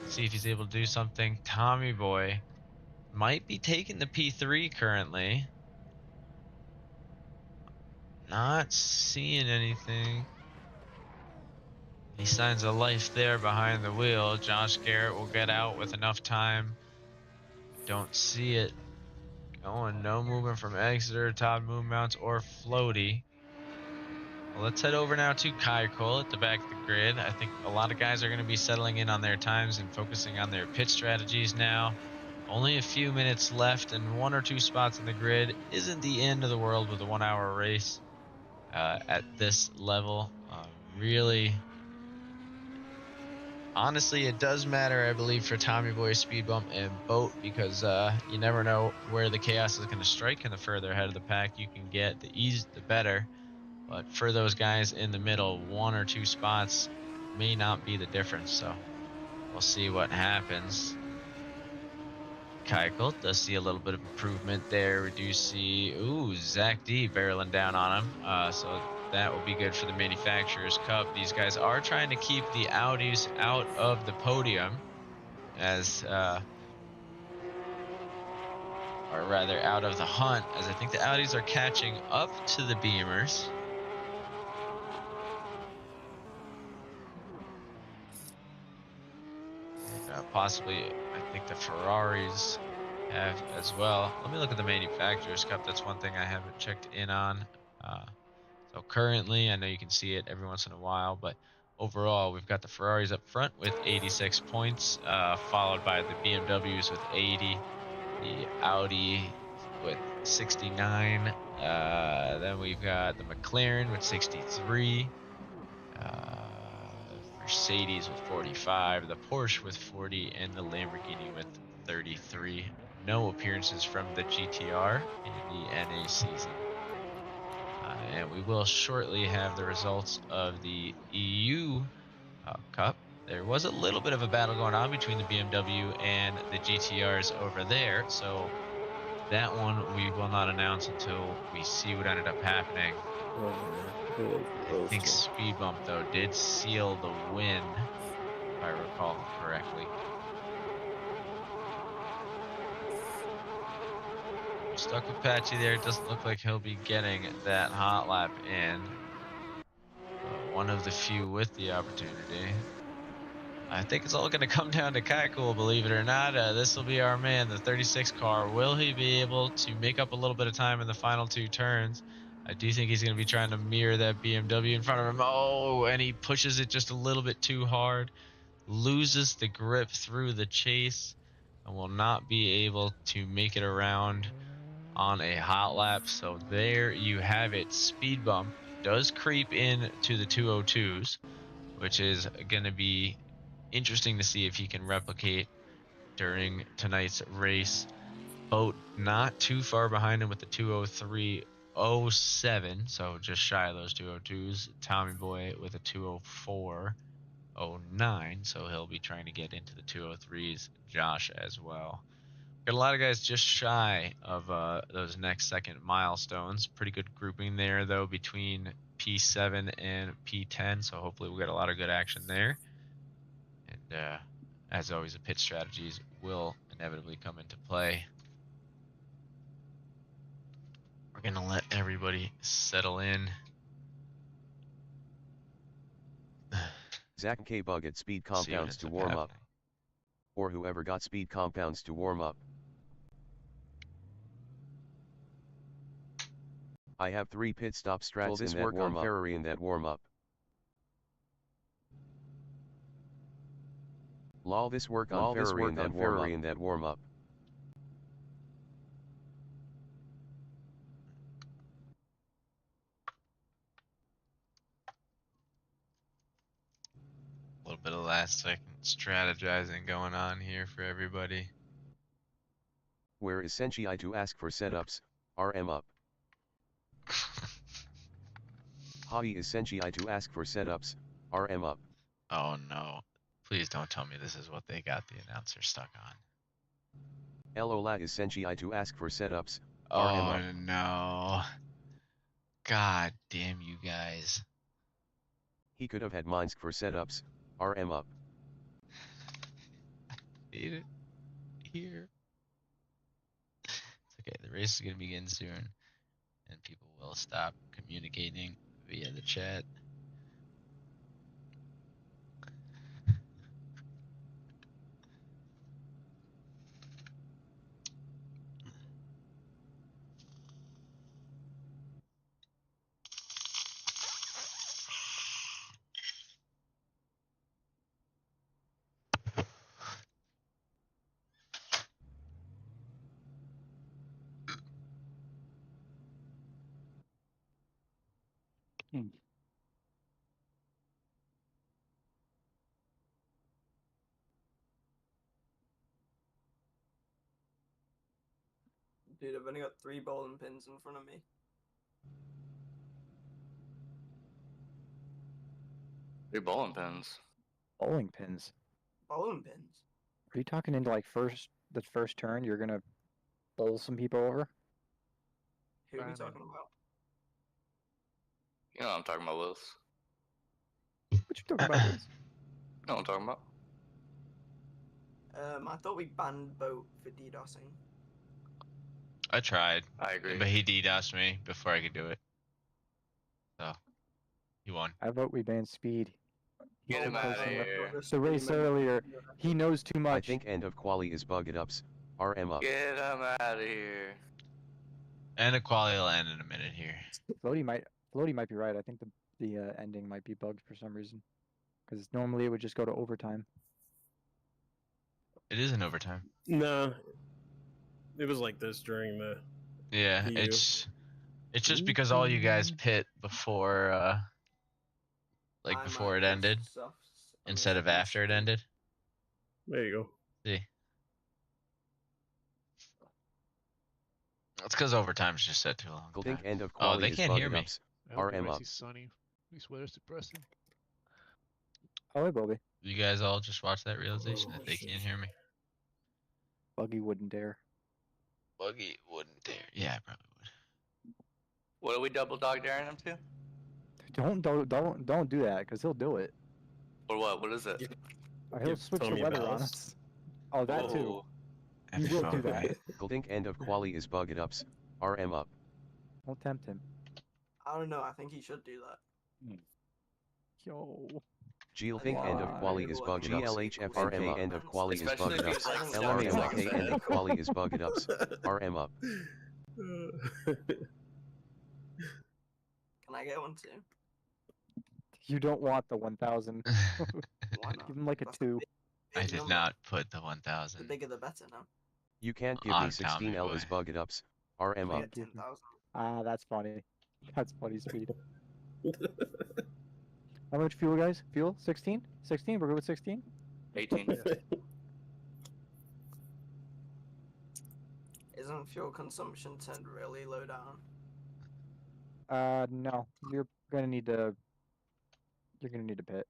see if he's able to do something. Tommy Boy might be taking the P3 currently. Not seeing anything. He signs a life there behind the wheel. Josh Garrett will get out with enough time. Don't see it going. No movement from Exeter, Todd Moonmounts, or Floaty. Well, let's head over now to Kai Cole at the back of the grid. I think a lot of guys are going to be settling in on their times and focusing on their pit strategies now. Only a few minutes left, and 1 or 2 spots in the grid isn't the end of the world with a 1-hour race at this level. Really, honestly, it does matter, I believe, for Tommy Boy, Speed Bump, and Boat, because you never know where the chaos is going to strike, and the further ahead of the pack you can get, the better. But for those guys in the middle, 1 or 2 spots may not be the difference, so we'll see what happens. Keuchel does see a little bit of improvement there. We do see, Zach D barreling down on him. So that will be good for the Manufacturers Cup. These guys are trying to keep the Audis out of the podium, as or rather out of the hunt, as I think the Audis are catching up to the Beamers. And possibly, I think the Ferraris have as well. Let me look at the Manufacturers Cup. That's one thing I haven't checked in on. So currently, I know you can see it every once in a while, but overall, we've got the Ferraris up front with 86 points, followed by the BMWs with 80, the Audi with 69. Then we've got the McLaren with 63. Mercedes with 45, the Porsche with 40, and the Lamborghini with 33. No appearances from the GTR in the NA season. And we will shortly have the results of the EU Cup. There was a little bit of a battle going on between the BMW and the GTRs over there, so that one we will not announce until we see what ended up happening. Oh yeah, it was I think roasting. Speed Bump, though, did seal the win, if I recall correctly. Stuck with Patchy there. It doesn't look like he'll be getting that hot lap in. But one of the few with the opportunity. I think it's all going to come down to Keuchel, believe it or not. This will be our man, the 36 car. Will he be able to make up a little bit of time in the final two turns? I do think he's going to be trying to mirror that BMW in front of him. Oh, and he pushes it just a little bit too hard. Loses the grip through the chase and will not be able to make it around on a hot lap. So there you have it. Speed Bump does creep in to the 202s, which is going to be interesting to see if he can replicate during tonight's race. Boat not too far behind him with the 203.07, so just shy of those 202s. Tommy Boy with a 204.09, so he'll be trying to get into the 203s. Josh as well. Got a lot of guys just shy of those next second milestones. Pretty good grouping there, though, between P7 and P10, so hopefully we'll get a lot of good action there. And as always, the pit strategies will inevitably come into play. We're going to let everybody settle in. Zach K. Bug at Speed See what Compounds ends to up warm up. happening. Or whoever got Speed Compounds to warm up. I have 3 pit stop strats in that warm up. Ferrari in that warm up. Lol, this work on Ferrari in that warm up. A little bit of last second strategizing going on here for everybody. Where is Senshi to ask for setups, RM up. Hai is Senshi to ask for setups, RM up. Oh no. Please don't tell me this is what they got the announcer stuck on. Lola is Senshi to ask for setups, RM Oh up. no. God damn you guys. He could have had Minsk for setups, RM up. Need it here. It's okay, the race is gonna begin soon, and people will stop communicating via the chat. Dude, I've only got 3 bowling pins in front of me. Three bowling pins. Bowling pins. Bowling pins? Are you talking into like first the first turn, you're gonna bowl some people over. Who are we Bannon. talking about? You know what I'm talking about, Wills. What you talking about, Liz? You know what I'm talking about. I thought we banned Boat for DDoSing. I tried, I agree. but he DDoSed me before I could do it. So, he won. I vote we ban Speed. Get him too out close of in the- here. The race earlier, he knows too I much. think end of quali is bugged ups. RM up. Get him out of here. And the quali will end in a minute here. Floaty might be right. I think the ending might be bugged for some reason, because normally it would just go to overtime. It is in overtime. No. It was like this during the. Yeah, EU. it's just because all you guys pit before, like I before might it just ended softs on instead of this after it stream. ended. There you go. See, it's because overtime's just set too long. Think end of Oh, quali they is can't hear bugged me. ups. I hope the RM race up. is sunny. This weather's depressing. Oh, hey, Bobby. You guys all just watch that realization Oh, that they shit. can't hear me. Buggy wouldn't dare. Buggy wouldn't dare. Yeah, I probably would. What are we double dog daring him to? Don't do that, because he'll do it. Or what? What is it? He'll Give switch Tommy the a weather on ballast. us. Oh, that too. Oh, He Epic will do photo, that. right? Think end of quali is bugged ups. RM up. Don't tempt him. I don't know. I think he should do that. Yo. Gil think end of Why? quali is bugged ups. GLHFRK end of quali is Especially bugged if ups. he's like LMAOK Star Wars LMAOK like end that. of quali is bugged ups. RM up. Can I get one too? You don't want the 1,000. Why not? Give him like a That's 2. I big did number. not put the The 1,000. bigger the better now. You can't give On me Tommy 16L boy. is bugged ups. RM We up. get 10,000. Ah, that's funny. That's funny, Speed. How much fuel, guys? Fuel? 16? 16? We're good with 16? 18. Isn't fuel consumption turned really low down? No. You're gonna need to pit.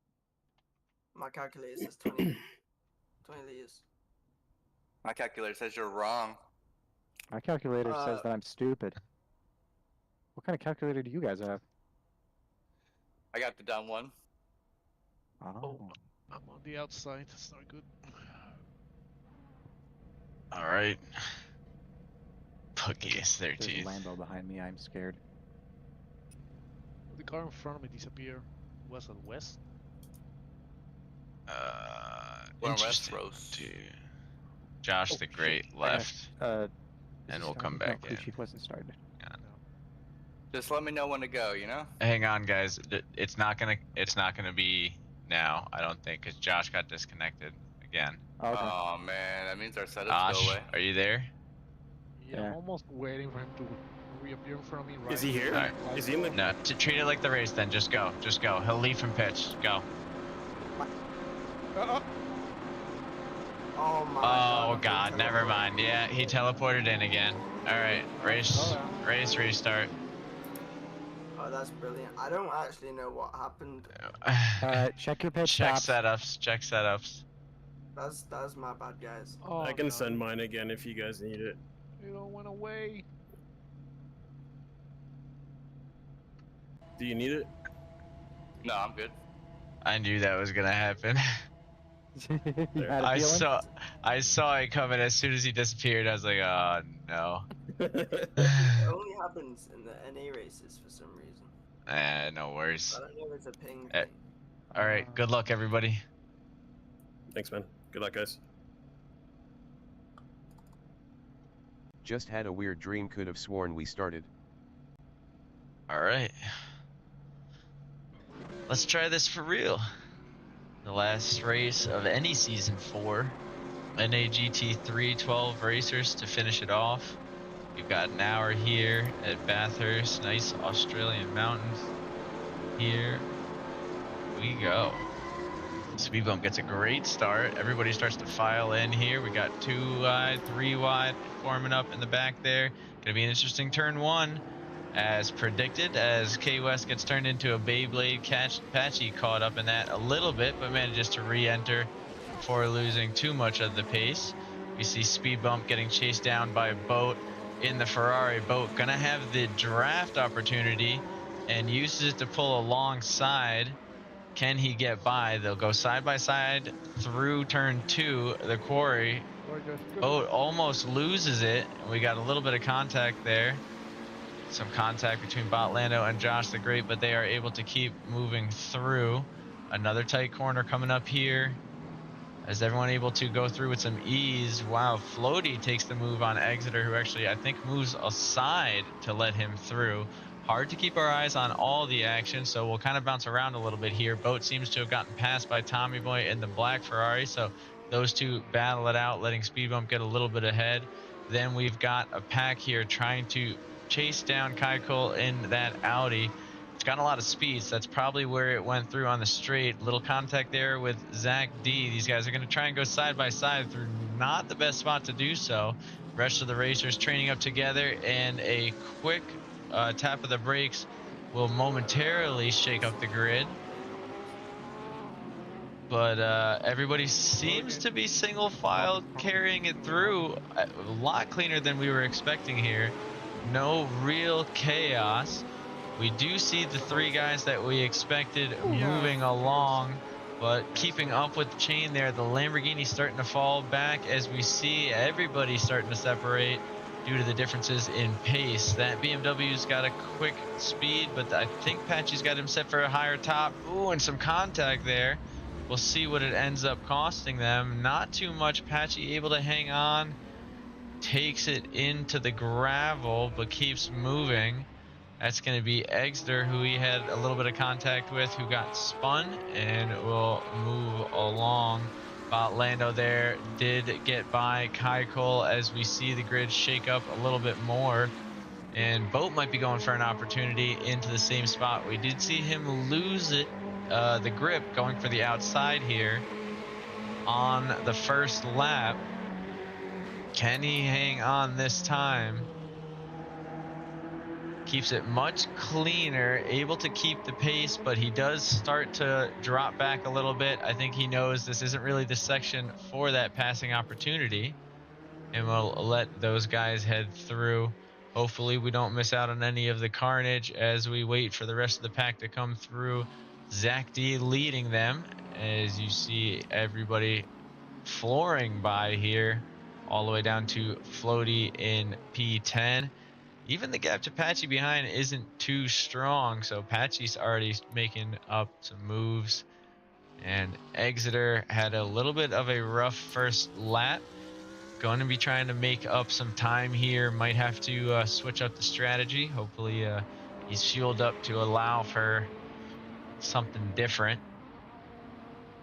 My calculator says 20, 20 liters. My calculator says you're wrong. My calculator says that I'm stupid. What kind of calculator do you guys have? I got the dumb one. Oh. I'm on the outside. It's not good. All right. Buggy is There's a 13th. Lambo behind me. I'm scared. The car in front of me disappeared. Was it west? We're in Interesting. Westeros. Dude. Josh Oh, the Great shit. left, Is and it we'll come started? back No, in. Chief wasn't started. Just let me know when to go, you know? Hang on, guys. It's not gonna be now. I don't think, because Josh got disconnected again. Oh, okay. Oh man, that means our setups go Josh, away. are you there? Yeah, Yeah. I'm almost waiting for him to reappear in front of me. Right Is he here? Alright. Is he in the? No, to treat it like the race. Then just go. Just go. He'll leave from pitch. Go. Oh my Oh God, never mind. Yeah, he teleported in again. All right, race restart. Oh, that's brilliant. I don't actually know what happened. Check your pitch Check stops. setups. Check setups. That's my bad, guys. Oh, I can no. send mine again if you guys need it. It all went away. Do you need it? No, I'm good. I knew that was gonna happen. You had a feeling? I saw it coming as soon as he disappeared. I was like, oh no. It only happens in the NA races for some reason. No worries. I don't know if it's a ping Eh. thing. All right, good luck, everybody. Thanks, man. Good luck, guys. Just had a weird dream, could have sworn we started. All right. Let's try this for real. The last race of any season 4. NA GT3 12 racers to finish it off. We've got an hour here at Bathurst. Nice Australian mountains. Here we go. Speed Bump gets a great start. Everybody starts to file in here. We got 2 wide, 3 wide forming up in the back there. Gonna be an interesting turn 1. As predicted, as K-West gets turned into a Beyblade catch, Patchy caught up in that a little bit, but manages to re-enter before losing too much of the pace. We see Speed Bump getting chased down by Boat in the Ferrari. Boat gonna have the draft opportunity and uses it to pull alongside. Can he get by? They'll go side by side through turn 2, the quarry. Very good. Good. Boat almost loses it. We got a little bit of contact there. Some contact between Botlando and Josh the Great, but they are able to keep moving through. Another tight corner coming up here. Is everyone able to go through with some ease? Wow, Floaty takes the move on Exeter, who actually, I think, moves aside to let him through. Hard to keep our eyes on all the action, so we'll kind of bounce around a little bit here. Boat seems to have gotten passed by Tommy Boy in the black Ferrari, so those two battle it out, letting Speed Bump get a little bit ahead. Then we've got a pack here trying to chase down Kai Cole in that Audi. It's got a lot of speed, so that's probably where it went through on the straight. Little contact there with Zach D. These guys are going to try and go side by side through not the best spot to do so. Rest of the racers training up together, and a quick tap of the brakes will momentarily shake up the grid. But everybody seems to be single file carrying it through. A lot cleaner than we were expecting here. No real chaos. We do see the three guys that we expected moving along, but keeping up with the chain there. The Lamborghini starting to fall back as we see everybody starting to separate due to the differences in pace. That BMW's got a quick speed, but I think Patchy's got him set for a higher top. Ooh, and some contact there. We'll see what it ends up costing them. Not too much. Patchy able to hang on. Takes it into the gravel, but keeps moving. That's going to be Exeter, who he had a little bit of contact with, who got spun and will move along. Botlando there did get by Kai Cole as we see the grid shake up a little bit more. And Boat might be going for an opportunity into the same spot. We did see him lose it, the grip, going for the outside here on the first lap. Can he hang on this time? Keeps it much cleaner, able to keep the pace, but he does start to drop back a little bit. I think he knows this isn't really the section for that passing opportunity, and we'll let those guys head through. Hopefully we don't miss out on any of the carnage as we wait for the rest of the pack to come through. Zach D leading them as you see everybody flooring by here, all the way down to Floaty in P10. Even the gap to Patchy behind isn't too strong, so Patchy's already making up some moves. And Exeter had a little bit of a rough first lap. Going to be trying to make up some time here. Might have to switch up the strategy. Hopefully he's fueled up to allow for something different.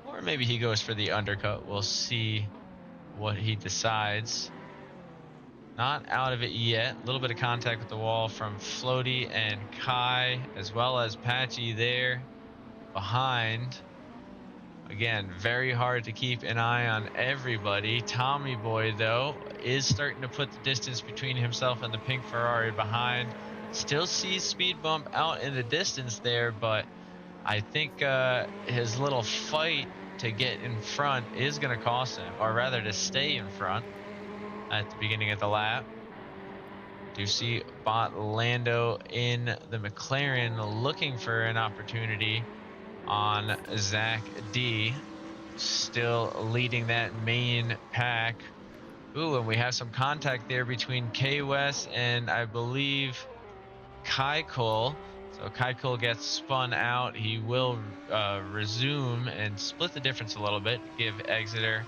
Or maybe he goes for the undercut. We'll see what he decides. Not out of it yet. A little bit of contact with the wall from Floaty and Kai, as well as Patchy there behind. Again, very hard to keep an eye on everybody. Tommy Boy, though, is starting to put the distance between himself and the pink Ferrari behind. Still sees Speed Bump out in the distance there, but I think his little fight to get in front is going to cost him, or rather to stay in front at the beginning of the lap. Do see Botlando in the McLaren looking for an opportunity on Zach D. Still leading that main pack. Ooh, and we have some contact there between K-West and I believe Kai Cole. So Kai Cole gets spun out. He will resume and split the difference a little bit, give Exeter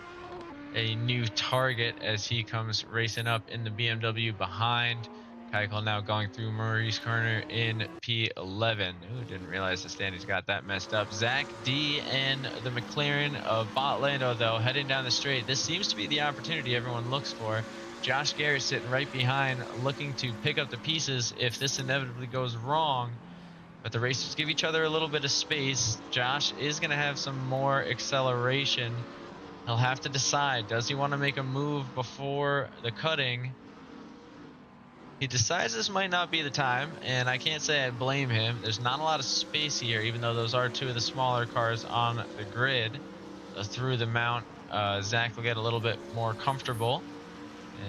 a new target as he comes racing up in the BMW behind. Kai Cole now going through Maurice Corner in P11. Ooh, didn't realize the standings got that messed up. Zach D and the McLaren of Botlando, though, heading down the straight. This seems to be the opportunity everyone looks for. Josh Garrett sitting right behind, looking to pick up the pieces if this inevitably goes wrong. But the racers give each other a little bit of space. Josh is going to have some more acceleration. He'll have to decide, does he want to make a move before the cutting? He decides this might not be the time, and I can't say I blame him. There's not a lot of space here, even though those are two of the smaller cars on the grid. So through the mount, Zach will get a little bit more comfortable.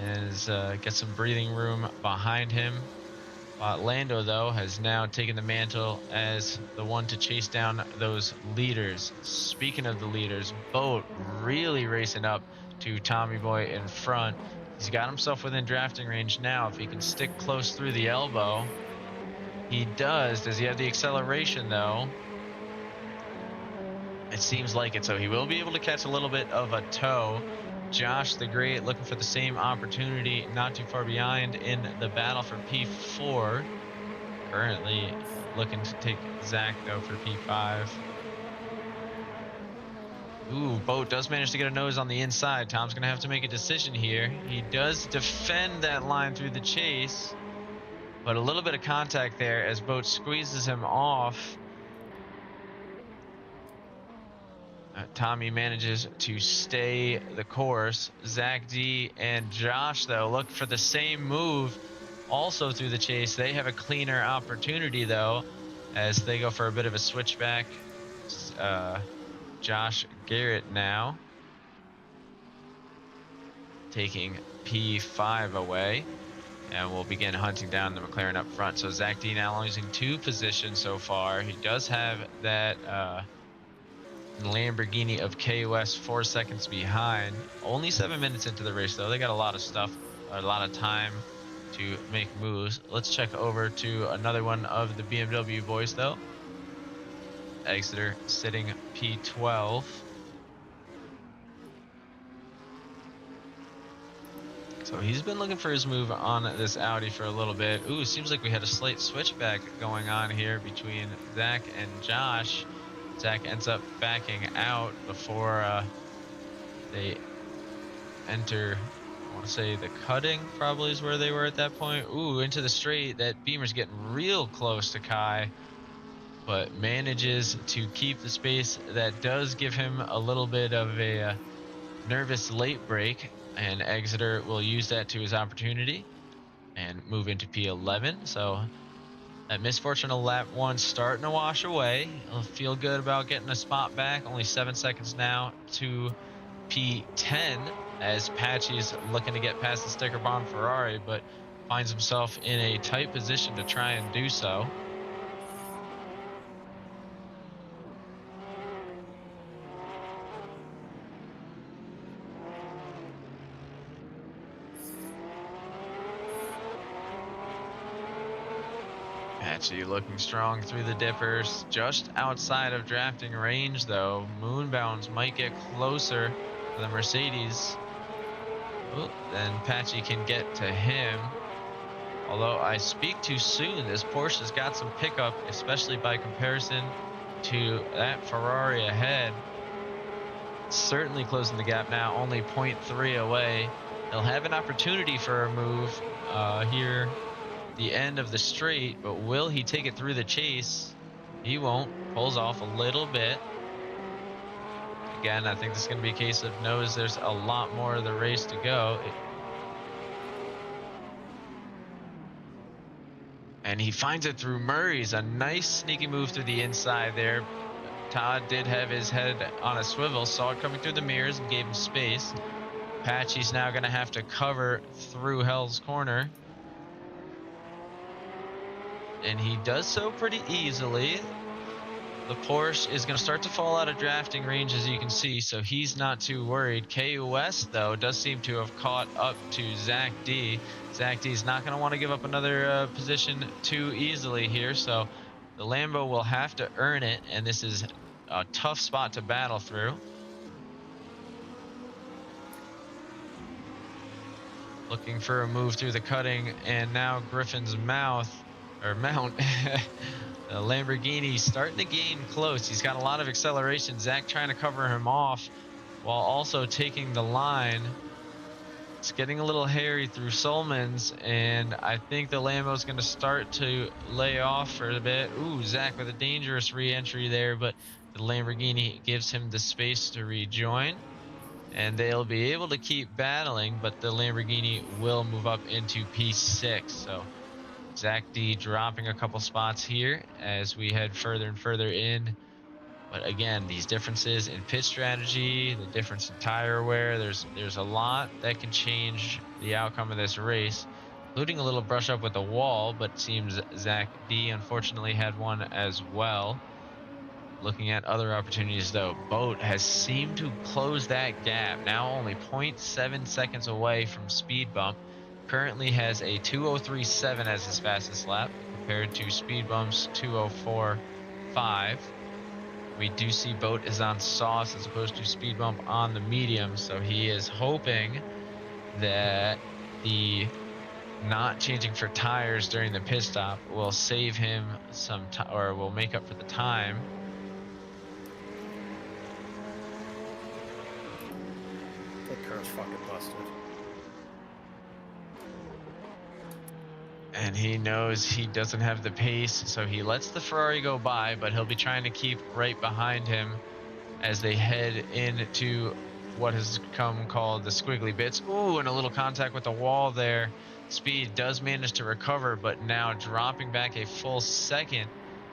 and get some breathing room behind him. Lando, though, has now taken the mantle as the one to chase down those leaders. Speaking of the leaders, Boat really racing up to Tommy Boy in front. He's got himself within drafting range now. If he can stick close through the elbow, he does. Does he have the acceleration, though? It seems like it, so he will be able to catch a little bit of a toe. Josh the Great looking for the same opportunity, not too far behind in the battle for P4. Currently looking to take Zach, though, for P5. Ooh, Boat does manage to get a nose on the inside. Tom's going to have to make a decision here. He does defend that line through the chase, but a little bit of contact there as Boat squeezes him off. Tommy manages to stay the course. Zach D and Josh, though, look for the same move also through the chase. They have a cleaner opportunity, though, as they go for a bit of a switchback. Josh Garrett now taking P5 away, and we'll begin hunting down the McLaren up front. So Zach D now losing 2 positions so far. He does have that Lamborghini of KOS 4 seconds behind. Only 7 minutes into the race, though. They got a lot of stuff, a lot of time to make moves. Let's check over to another one of the BMW boys, though. Exeter sitting P12. So he's been looking for his move on this Audi for a little bit. Ooh, seems like we had a slight switchback going on here between Zach and Josh. Zach ends up backing out before they enter, I want to say the cutting probably is where they were at that point. Ooh, into the straight. That Beamer's getting real close to Kai, but manages to keep the space. That does give him a little bit of a nervous late break, and Exeter will use that to his opportunity and move into P11. So that misfortune of lap 1 starting to wash away. He'll feel good about getting a spot back. Only 7 seconds now to P10 as Patchy's looking to get past the sticker bomb Ferrari, but finds himself in a tight position to try and do so. Patchy looking strong through the dippers, just outside of drafting range, though. Moonbounds might get closer to the Mercedes. Oh, then Patchy can get to him. Although I speak too soon, this Porsche's got some pickup, especially by comparison to that Ferrari ahead. Certainly closing the gap now, only 0.3 away. He'll have an opportunity for a move here the end of the straight, but will he take it through the chase? He won't. Pulls off a little bit. Again, I think this is going to be a case of knows there's a lot more of the race to go. And he finds it through Murray's. A nice sneaky move through the inside there. Todd did have his head on a swivel, saw it coming through the mirrors and gave him space. Patchy's now going to have to cover through Hell's Corner. And he does so pretty easily. The Porsche is going to start to fall out of drafting range, as you can see, so he's not too worried. KOS, though, does seem to have caught up to Zach D. Zach D is not going to want to give up another position too easily here, so the Lambo will have to earn it, and this is a tough spot to battle through. Looking for a move through the cutting, and now Griffin's mount. The Lamborghini starting to gain close. He's got a lot of acceleration. Zach trying to cover him off while also taking the line. It's getting a little hairy through Solomons, and I think the Lambo's going to start to lay off for a bit. Ooh, Zach with a dangerous re-entry there, but the Lamborghini gives him the space to rejoin, and they'll be able to keep battling, but the Lamborghini will move up into P6. So Zach D dropping a couple spots here as we head further and further in But again, these differences in pit strategy, the difference in tire wear, there's a lot that can change the outcome of this race, including a little brush up with the wall, but it seems Zach D unfortunately had one as well. Looking at other opportunities though, Boat has seemed to close that gap, now only 0.7 seconds away from speed bump. Currently has a 2:03.7 as his fastest lap compared to speed bump's 2:04.5. We do see Boat is on softs as opposed to speed bump on the medium, so he is hoping that the not changing for tires during the pit stop will save him some time, or will make up for the time. That car's fucking busted. And he knows he doesn't have the pace, so he lets the Ferrari go by, but he'll be trying to keep right behind him as they head into what has come called the squiggly bits. Ooh, and a little contact with the wall there. Speed does manage to recover, but now dropping back a full second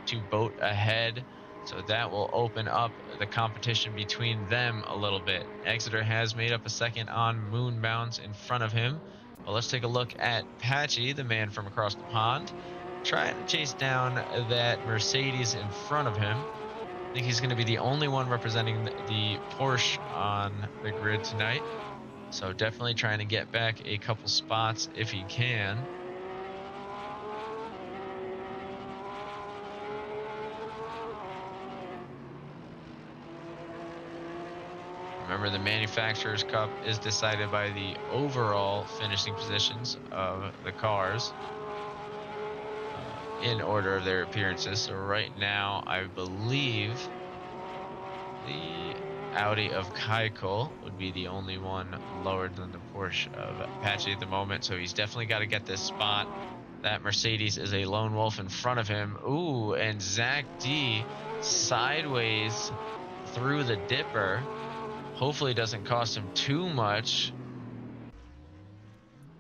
to Boat ahead. So that will open up the competition between them a little bit. Exeter has made up a second on Moonbounce in front of him. Well, let's take a look at Patchy, the man from across the pond, trying to chase down that Mercedes in front of him. I think he's going to be the only one representing the Porsche on the grid tonight. So definitely trying to get back a couple spots if he can. Remember, the Manufacturers' Cup is decided by the overall finishing positions of the cars in order of their appearances. So right now, I believe the Audi of Keiko would be the only one lower than the Porsche of Apache at the moment. So he's definitely got to get this spot. That Mercedes is a lone wolf in front of him. Ooh, and Zach D sideways through the dipper. Hopefully it doesn't cost him too much,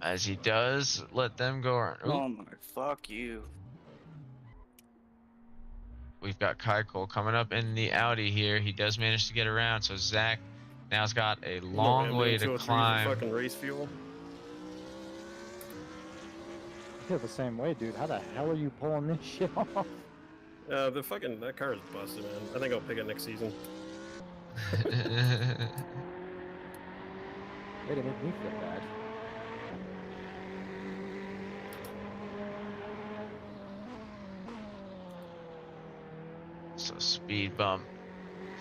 as he does let them go around. Ooh. Oh my, fuck you. We've got Keiko coming up in the Audi here. He does manage to get around, so Zach now's got a long way to climb. For fucking race fuel. I feel the same way, dude. How the hell are you pulling this shit off? That car is busted, man. I think I'll pick it next season. Way to make me feel bad. So speed bump,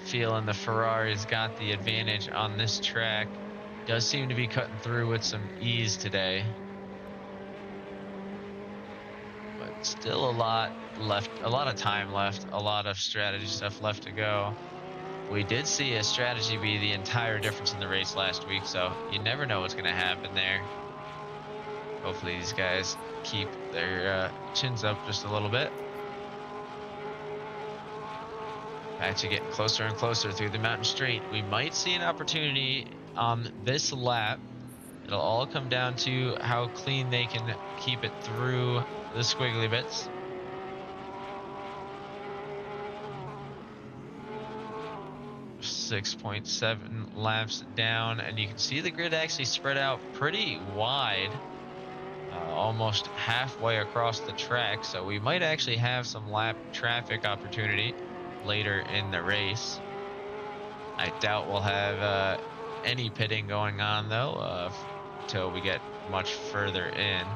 feeling the Ferrari's got the advantage on this track. Does seem to be cutting through with some ease today. But still a lot left, a lot of time left, a lot of strategy stuff left to go. We did see a strategy be the entire difference in the race last week, so you never know what's going to happen there. Hopefully these guys keep their chins up just a little bit. Actually getting closer and closer through the mountain straight. We might see an opportunity on this lap. It'll all come down to how clean they can keep it through the squiggly bits. .7 laps down, and you can see the grid actually spread out pretty wide, almost halfway across the track. So we might actually have some lap traffic opportunity later in the race. I doubt we'll have any pitting going on though until we get much further in.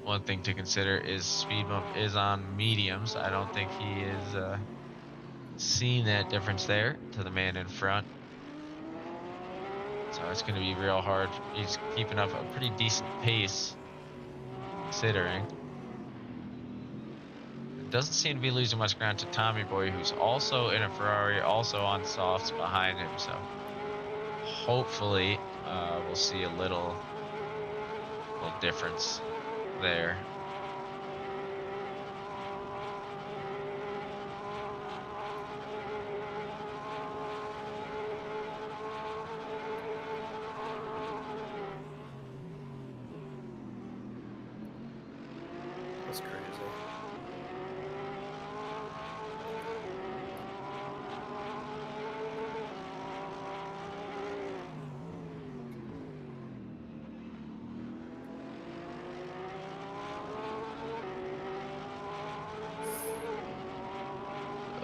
One thing to consider is speed bump is on mediums. I don't think he is seen that difference there to the man in front. So it's going to be real hard. He's keeping up a pretty decent pace, considering. Doesn't seem to be losing much ground to Tommy Boy, who's also in a Ferrari, also on softs behind him. So hopefully we'll see a little difference there. That's crazy.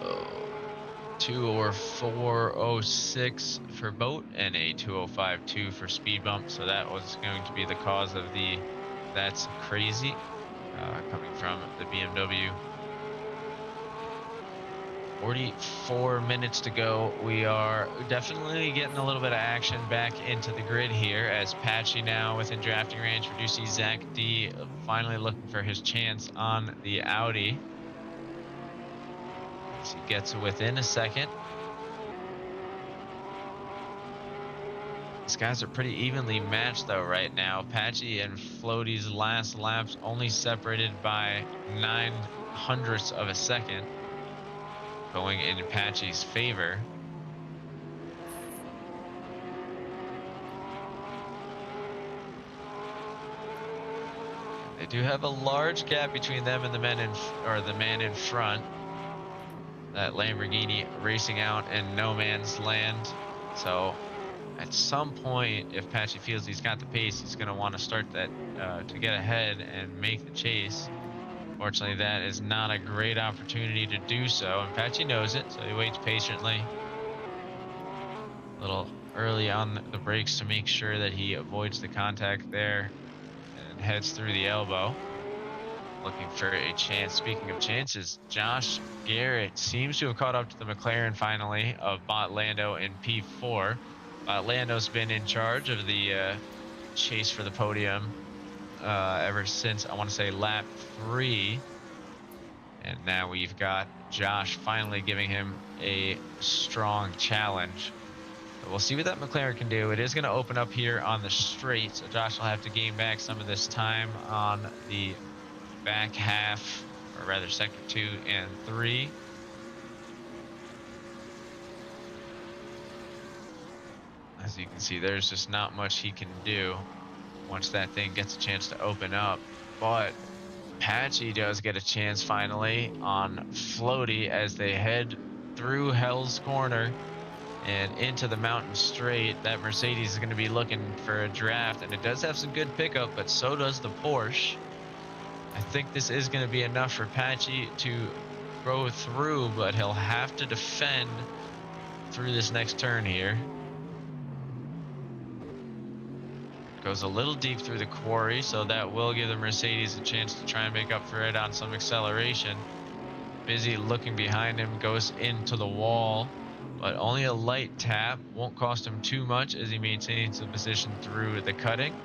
Oh, 2:04:06 for boat and a 2:05:2 for speed bump. So that was going to be the cause of the that's crazy coming from the BMW. 44 minutes to go. We are definitely getting a little bit of action back into the grid here as Patchy now within drafting range. We do see Zach D finally looking for his chance on the Audi as he gets within a second. These guys are pretty evenly matched though right now. Patchy and Floaty's last laps only separated by 0.09 of a second, going in Patchy's favor. They do have a large gap between them and the man in front. That Lamborghini racing out in no man's land. So at some point, if Patchy feels he's got the pace, he's going to want to start that to get ahead and make the chase. Fortunately, that is not a great opportunity to do so, and Patchy knows it, so he waits patiently. A little early on the brakes to make sure that he avoids the contact there and heads through the elbow. Looking for a chance. Speaking of chances, Josh Garrett seems to have caught up to the McLaren finally of Bot Lando in P4. Lando's been in charge of the chase for the podium ever since, I want to say, lap 3. And now we've got Josh finally giving him a strong challenge. So we'll see what that McLaren can do. It is going to open up here on the straight, so Josh will have to gain back some of this time on the back half, or rather sector 2 and 3. As you can see, there's just not much he can do once that thing gets a chance to open up. But Patchy does get a chance finally on Floaty as they head through Hell's Corner and into the mountain straight. That Mercedes is going to be looking for a draft, and it does have some good pickup, but so does the Porsche. I think this is going to be enough for Patchy to go through, but he'll have to defend through this next turn here. Goes a little deep through the quarry, so that will give the Mercedes a chance to try and make up for it on some acceleration. Busy looking behind him, goes into the wall, but only a light tap. Won't cost him too much as he maintains the position through the cutting.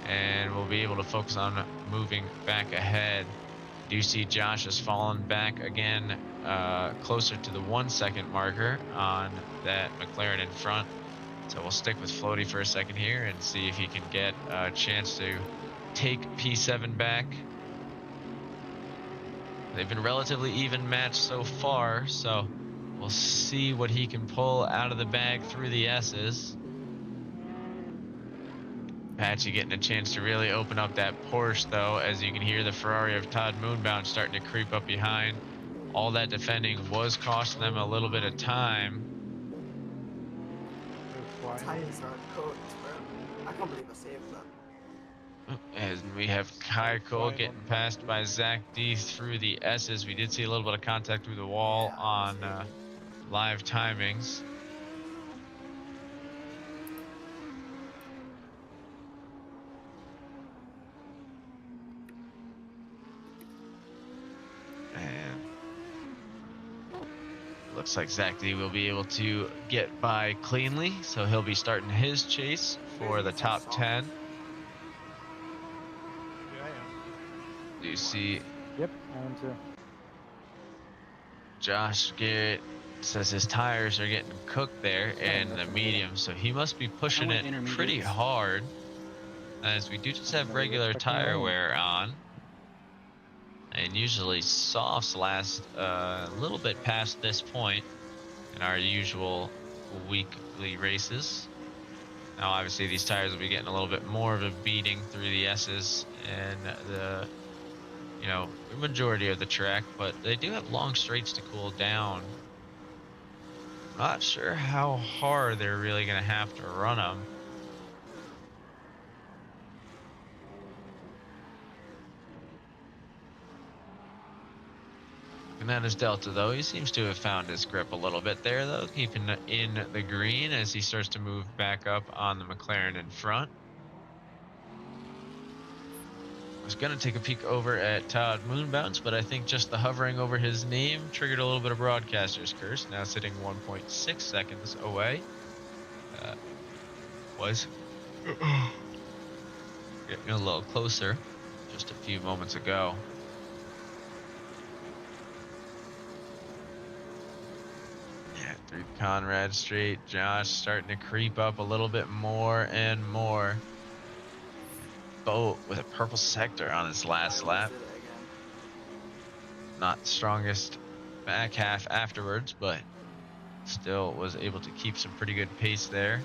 And we'll be able to focus on moving back ahead. Do you see Josh has fallen back again, closer to the 1 second marker on that McLaren in front. So we'll stick with Floaty for a second here and see if he can get a chance to take P7 back. They've been relatively even matched so far, so we'll see what he can pull out of the bag through the S's. Patchy getting a chance to really open up that Porsche, though, as you can hear the Ferrari of Todd Moonbound starting to creep up behind. All that defending was costing them a little bit of time. Tires are cooked, bro. I can't believe I saved that. As we have Kai Cole getting passed by Zach D through the S's. We did see a little bit of contact through the wall on live timings. And looks like Zach D will be able to get by cleanly, so he'll be starting his chase for the top 10. Yeah, I am. Do you see Yep, I am too. Josh Garrett says his tires are getting cooked there in the medium, so he must be pushing it pretty hard, as we do just have regular tire wear on. And usually softs last a little bit past this point in our usual weekly races. Now obviously these tires will be getting a little bit more of a beating through the S's and the you know, the majority of the track, but they do have long straights to cool down. Not sure how hard they're really going to have to run them. And that is Delta, though. He seems to have found his grip a little bit there, though, keeping in the green as he starts to move back up on the McLaren in front. I was going to take a peek over at Todd Moonbounce, but I think just the hovering over his name triggered a little bit of broadcaster's curse. Now sitting 1.6 seconds away. Was getting a little closer just a few moments ago. Yeah, through Conrad Straight, Josh starting to creep up a little bit more and more. Boat with a purple sector on his last lap. Not the strongest back half afterwards, but still was able to keep some pretty good pace there.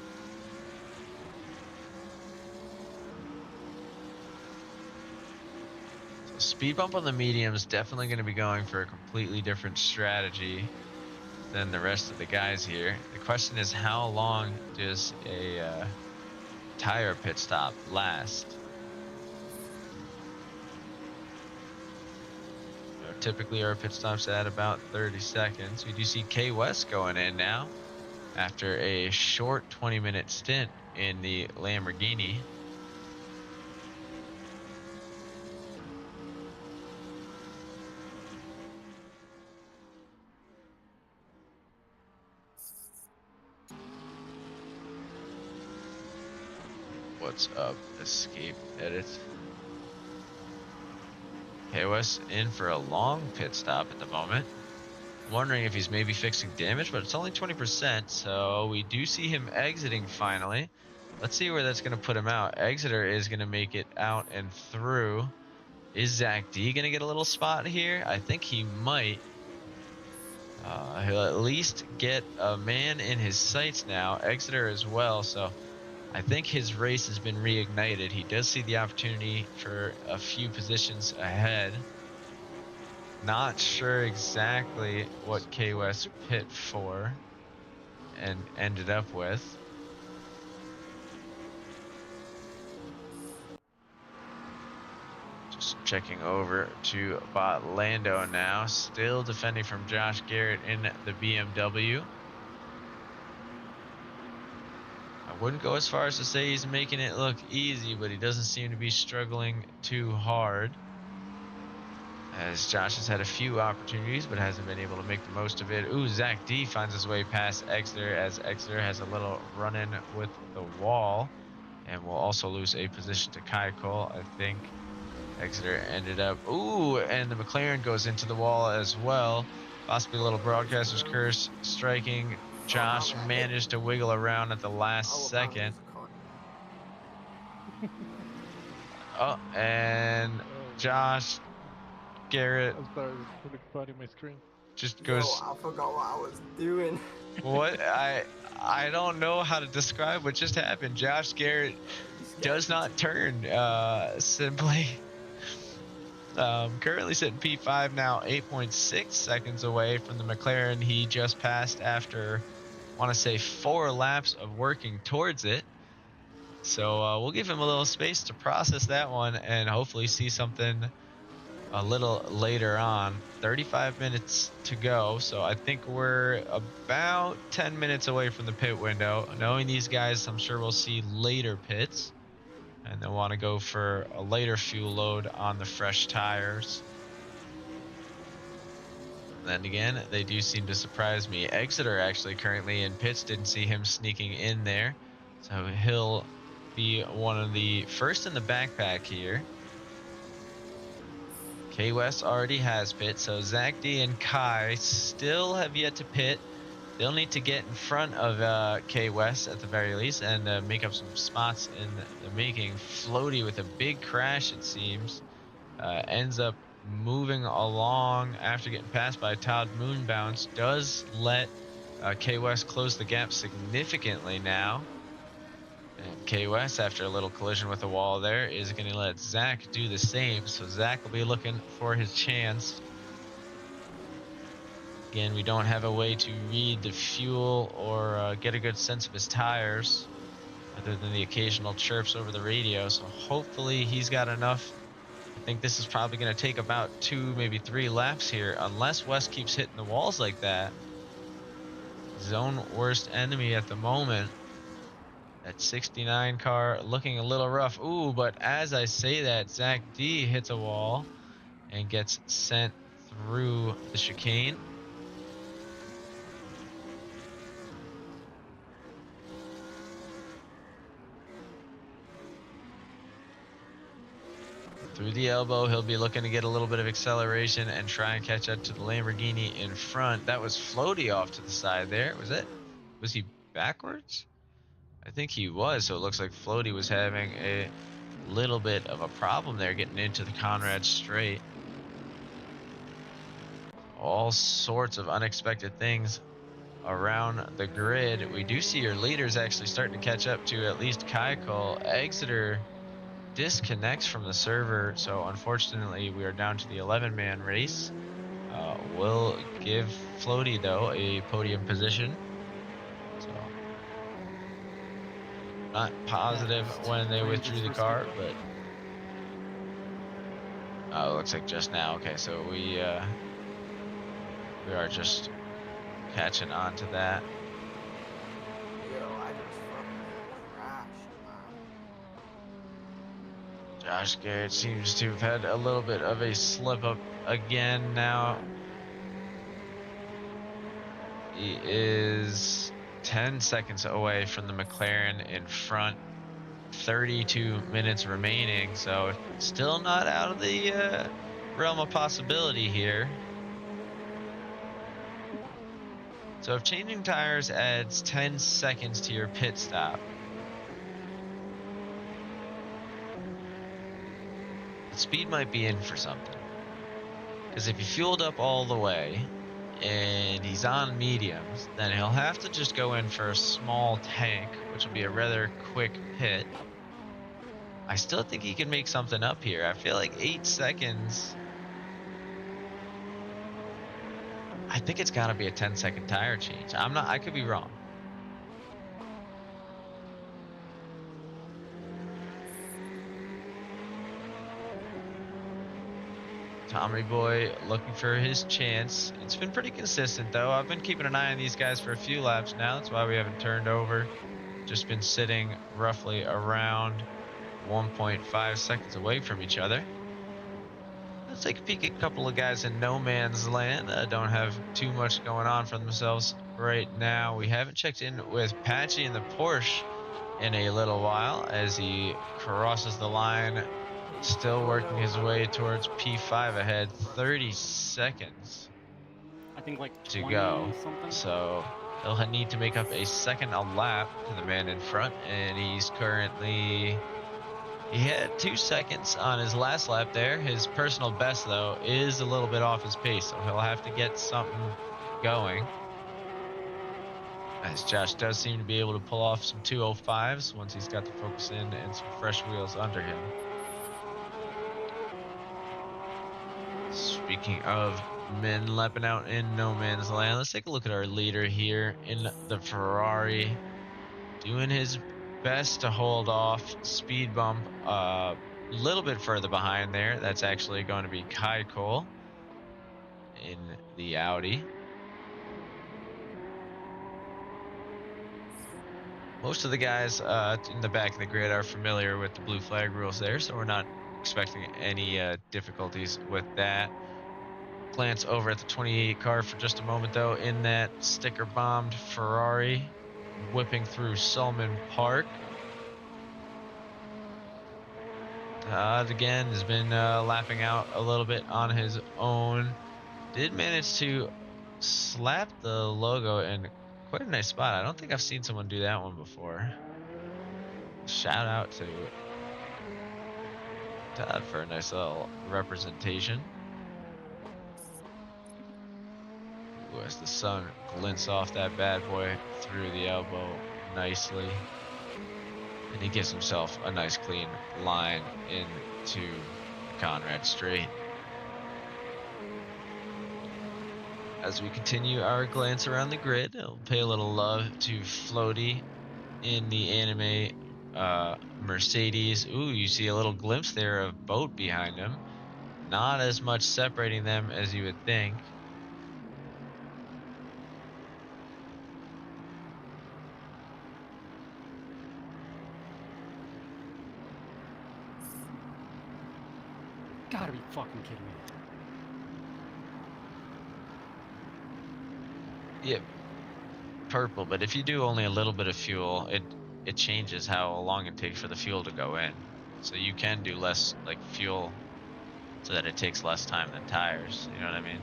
So speed bump on the medium is definitely going to be going for a completely different strategy than the rest of the guys here. The question is, how long does a tire pit stop last? Typically our pit stops at about 30 seconds. We do see K West going in now after a short 20-minute stint in the Lamborghini. What's up? Escape edit. K West in for a long pit stop at the moment. I'm wondering if he's maybe fixing damage, but it's only 20%, so we do see him exiting finally. Let's see where that's going to put him out. Exeter is going to make it out and through. Is Zach D going to get a little spot here? I think he might. He'll at least get a man in his sights now. Exeter as well, so I think his race has been reignited. He does see the opportunity for a few positions ahead. Not sure exactly what K West pit for and ended up with. Just checking over to Bot Lando now. Still defending from Josh Garrett in the BMW. I wouldn't go as far as to say he's making it look easy, but he doesn't seem to be struggling too hard. As Josh has had a few opportunities, but hasn't been able to make the most of it. Ooh, Zach D finds his way past Exeter as Exeter has a little run-in with the wall. And will also lose a position to Kai Cole, I think. Exeter ended up, ooh, and the McLaren goes into the wall as well. Possibly a little broadcaster's curse striking. Josh managed to wiggle around at the last second. Oh, and Josh Garrett I started putting funny on my screen. Just goes. Yo, I forgot what I was doing. What? I don't know how to describe what just happened. Josh Garrett does not turn. Simply. Currently sitting P5 now, 8.6 seconds away from the McLaren he just passed after, I want to say, 4 laps of working towards it. So we'll give him a little space to process that one and hopefully see something a little later on. 35 minutes to go, so I think we're about 10 minutes away from the pit window. Knowing these guys, I'm sure we'll see later pits, and they'll want to go for a later fuel load on the fresh tires. Then again, they do seem to surprise me. Exeter actually currently in pits, didn't see him sneaking in there, so he'll be one of the first in the backpack here. K West already has pit, so Zach D and Kai still have yet to pit. They'll need to get in front of K West at the very least and make up some spots in the making. Floaty with a big crash, it seems, ends up moving along after getting passed by Todd Moonbounce. Does let K West close the gap significantly now. And K West, after a little collision with the wall there, is going to let Zach do the same. So Zach will be looking for his chance. Again, we don't have a way to read the fuel or get a good sense of his tires, other than the occasional chirps over the radio. So hopefully he's got enough. I think this is probably going to take about 2, maybe 3 laps here, unless West keeps hitting the walls like that. His own worst enemy at the moment. That 69 car looking a little rough. Ooh, but as I say that, Zach D hits a wall and gets sent through the chicane. Through the elbow, he'll be looking to get a little bit of acceleration and try and catch up to the Lamborghini in front. That was Floaty off to the side there. Was he backwards? I think he was, so it looks like Floaty was having a little bit of a problem there getting into the Conrad straight. All sorts of unexpected things around the grid. We do see your leaders actually starting to catch up to at least Kaikol. Exeter disconnects from the server, so unfortunately we are down to the 11-man race. We'll give Floaty, though, a podium position. So not positive when they withdrew the car, but it looks like just now. Okay, so we are just catching on to that. Yo, I just fucking crashed, man. Josh Garrett seems to have had a little bit of a slip up again now. He is 10 seconds away from the McLaren in front. 32 minutes remaining, so still not out of the realm of possibility here. So if changing tires adds 10 seconds to your pit stop, the speed might be in for something. Because if he fueled up all the way and he's on mediums, then he'll have to just go in for a small tank, which will be a rather quick pit. I still think he can make something up here. I feel like 8 seconds. I think it's got to be a 10-second tire change. I could be wrong. Tommy Boy looking for his chance. It's been pretty consistent, though. I've been keeping an eye on these guys for a few laps now. That's why we haven't turned over. Just been sitting roughly around 1.5 seconds away from each other. Let's take a peek at a couple of guys in no man's land. Don't have too much going on for themselves right now. We haven't checked in with Patchy in the Porsche in a little while as he crosses the line. Still working his way towards P5 ahead. 30 seconds I think like to 20 go. something. So he'll need to make up a second a lap to the man in front, and he's currently... He had 2 seconds on his last lap there. His personal best, though, is a little bit off his pace, so he'll have to get something going. As Josh does seem to be able to pull off some 205s once he's got the focus in and some fresh wheels under him. Speaking of men lapping out in no man's land, let's take a look at our leader here in the Ferrari. Doing his best to hold off speed bump a little bit further behind there. That's actually going to be Kai Cole in the Audi. Most of the guys in the back of the grid are familiar with the blue flag rules there, so we're not expecting any difficulties with that. Glance over at the 28 car for just a moment, though, in that sticker bombed Ferrari, whipping through Sulman Park. Todd again has been lapping out a little bit on his own. Did manage to slap the logo in quite a nice spot. I don't think I've seen someone do that one before. Shout out to Todd for a nice little representation. Ooh, as the sun glints off that bad boy through the elbow nicely. And he gives himself a nice clean line into Conrad Straight. As we continue our glance around the grid, I'll pay a little love to Floaty in the anime Mercedes. Ooh, you see a little glimpse there of Boat behind him. Not as much separating them as you would think. Gotta be fucking kidding me. Yep, purple, but if you do only a little bit of fuel, it changes how long it takes for the fuel to go in. So you can do less like fuel so that it takes less time than tires, you know what I mean?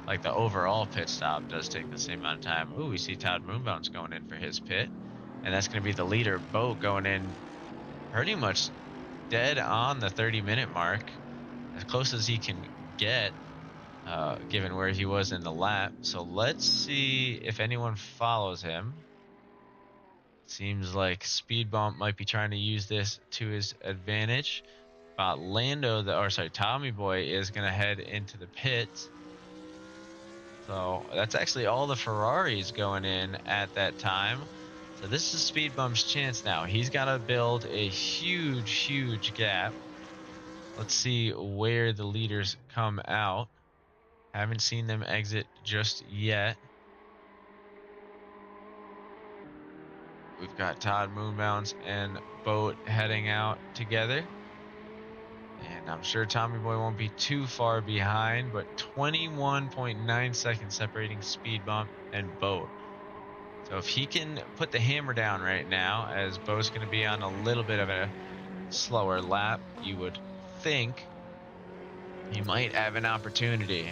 Like the overall pit stop does take the same amount of time. Ooh, we see Todd Moonbounce going in for his pit. And that's going to be the leader, Boat, going in pretty much dead on the 30-minute mark. As close as he can get, given where he was in the lap. So let's see if anyone follows him. Seems like Speed Bump might be trying to use this to his advantage. Tommy Boy is going to head into the pit. So that's actually all the Ferraris going in at that time. So this is Speed Bump's chance now. He's got to build a huge, huge gap. Let's see where the leaders come out. Haven't seen them exit just yet. We've got Todd Moonbounce and Boat heading out together. And I'm sure Tommy Boy won't be too far behind, but 21.9 seconds separating Speed Bump and Boat. So if he can put the hammer down right now, as Boat's going to be on a little bit of a slower lap, you would think he might have an opportunity.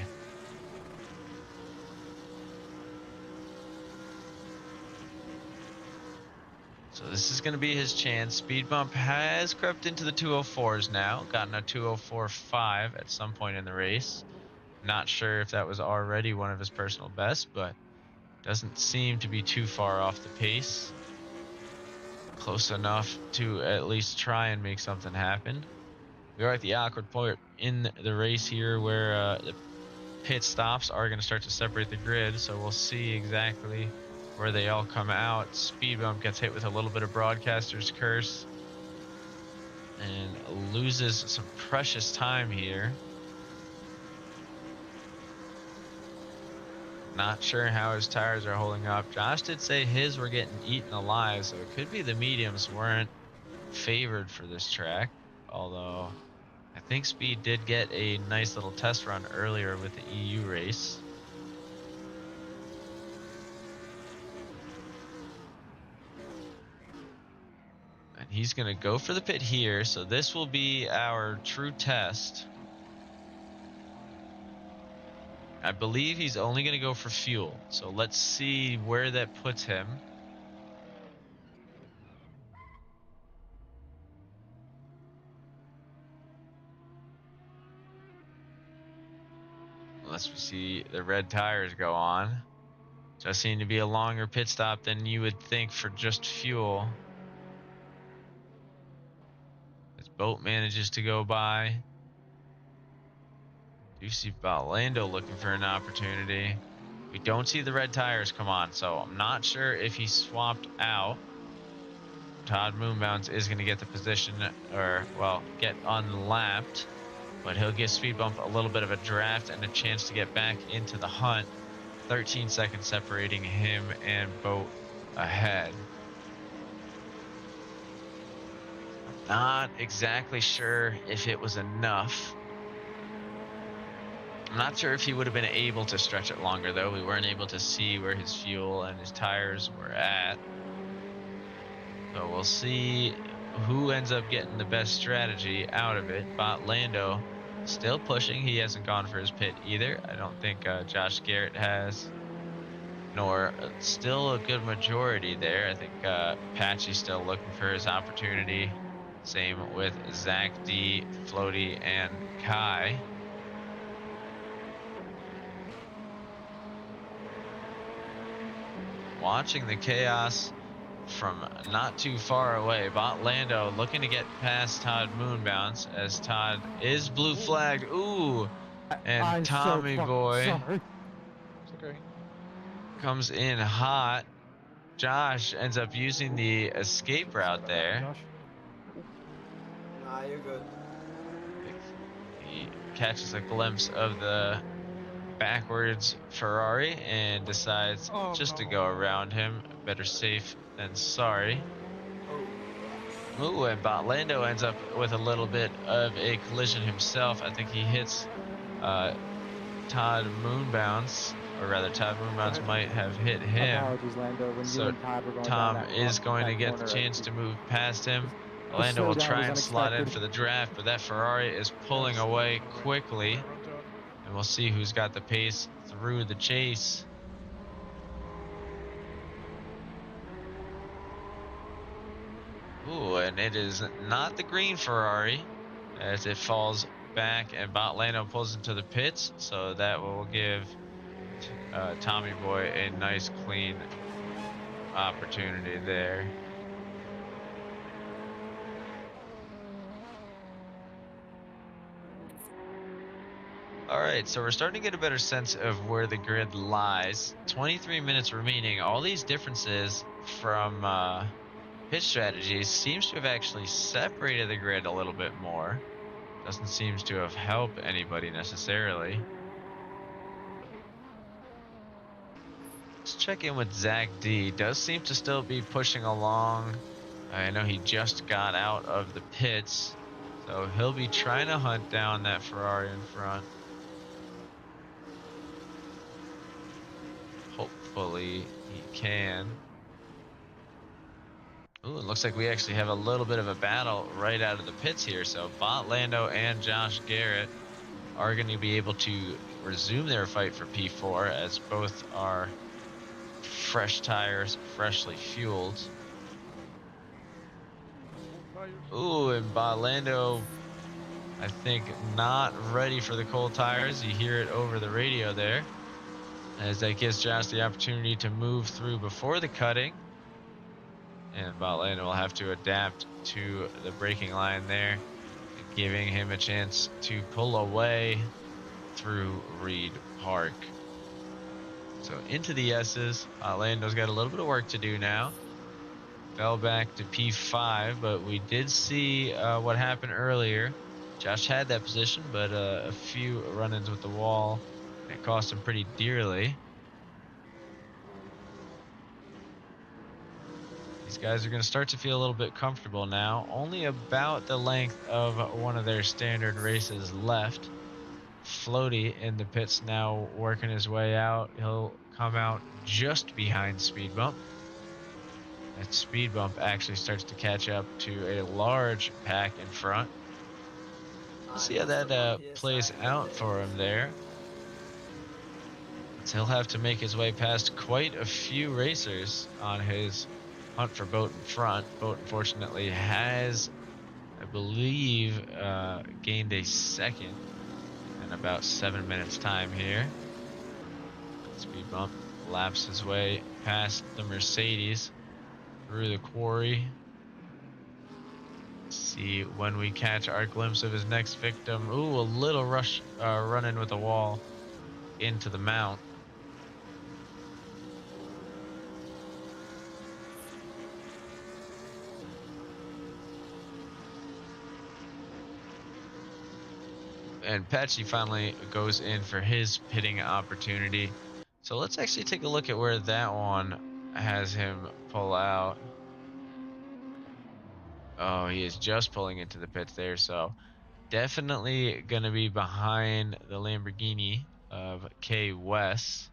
So this is going to be his chance. Speed Bump has crept into the 204s now, gotten a 204.5 at some point in the race. Not sure if that was already one of his personal bests, but doesn't seem to be too far off the pace. Close enough to at least try and make something happen. We are at the awkward point in the race here where the pit stops are going to start to separate the grid, so we'll see exactly where they all come out. Speed Bump gets hit with a little bit of broadcaster's curse and loses some precious time here. Not sure how his tires are holding up. Josh did say his were getting eaten alive, so it could be the mediums weren't favored for this track, although I think Speed did get a nice little test run earlier with the EU race. And he's going to go for the pit here, so this will be our true test. I believe he's only going to go for fuel, so let's see where that puts him. Unless we see the red tires go on. Does seem to be a longer pit stop than you would think for just fuel. His Boat manages to go by. Do see Lando looking for an opportunity. We don't see the red tires come on, so I'm not sure if he swapped out. Todd Moonbounce is going to get the position, or, well, get unlapped. But he'll give Speed Bump a little bit of a draft and a chance to get back into the hunt. 13 seconds separating him and Boat ahead. Not exactly sure if it was enough. I'm not sure if he would have been able to stretch it longer, though. We weren't able to see where his fuel and his tires were at. So we'll see who ends up getting the best strategy out of it. Lando still pushing. He hasn't gone for his pit either. I don't think Josh Garrett has. Nor still a good majority there. I think Patchy's still looking for his opportunity. Same with Zach D, Floaty, and Kai. Watching the chaos from not too far away. Bot Lando looking to get past Todd Moonbounce as Todd is blue flagged. Ooh, and I'm Tommy so fucking Boy sorry. It's okay. comes in hot. Josh ends up using the escape Sorry route about that, there. Josh. Nah, you're good. He catches a glimpse of the backwards Ferrari and decides Oh just to no. go around him. Better safe than sorry. Oh, yes. Ooh, and Botlando ends up with a little bit of a collision himself. I think he hits Todd Moonbounce, or rather Todd Moonbounce might have hit him. Apologies, Lando. When you So and Todd were going down Tom that is going to that get the corner, chance to move past him. the Lando will slowdown try was and slot in unexpected. for the draft, but that Ferrari is pulling Yes. away quickly. Run, Todd. And we'll see who's got the pace through the chase. Ooh, and it is not the green Ferrari as it falls back and Botlano pulls into the pits. So that will give Tommy Boy a nice clean opportunity there. All right, so we're starting to get a better sense of where the grid lies. 23 minutes remaining. All these differences from pit strategies seems to have actually separated the grid a little bit more. Doesn't seem to have helped anybody necessarily. Let's check in with Zach D. Does seem to still be pushing along. I know he just got out of the pits, so he'll be trying to hunt down that Ferrari in front. Hopefully he can. Ooh, it looks like we actually have a little bit of a battle right out of the pits here. So Bot Lando and Josh Garrett are going to be able to resume their fight for P4 as both are fresh tires, freshly fueled. Ooh, and Bot Lando, I think, not ready for the cold tires. You hear it over the radio there, as that gives Josh the opportunity to move through before the cutting. And Botlando will have to adapt to the braking line there, giving him a chance to pull away through Reed Park. So into the S's. Lando's got a little bit of work to do now. Fell back to P5, but we did see what happened earlier. Josh had that position, but a few run-ins with the wall. It cost him pretty dearly. These guys are going to start to feel a little bit comfortable now. Only about the length of one of their standard races left. Floaty in the pits now working his way out. He'll come out just behind Speed Bump. That Speed Bump actually starts to catch up to a large pack in front. We'll see how that plays out for him there. So he'll have to make his way past quite a few racers on his hunt for Boat in front. Boat, unfortunately, has, I believe, gained a second in about 7 minutes time here. Speed Bump laps his way past the Mercedes through the quarry. See when we catch our glimpse of his next victim. Ooh, a little rush run-in with a wall into the mount. And Patchy finally goes in for his pitting opportunity. So let's actually take a look at where that one has him pull out. Oh, he is just pulling into the pits there. So definitely going to be behind the Lamborghini of K West.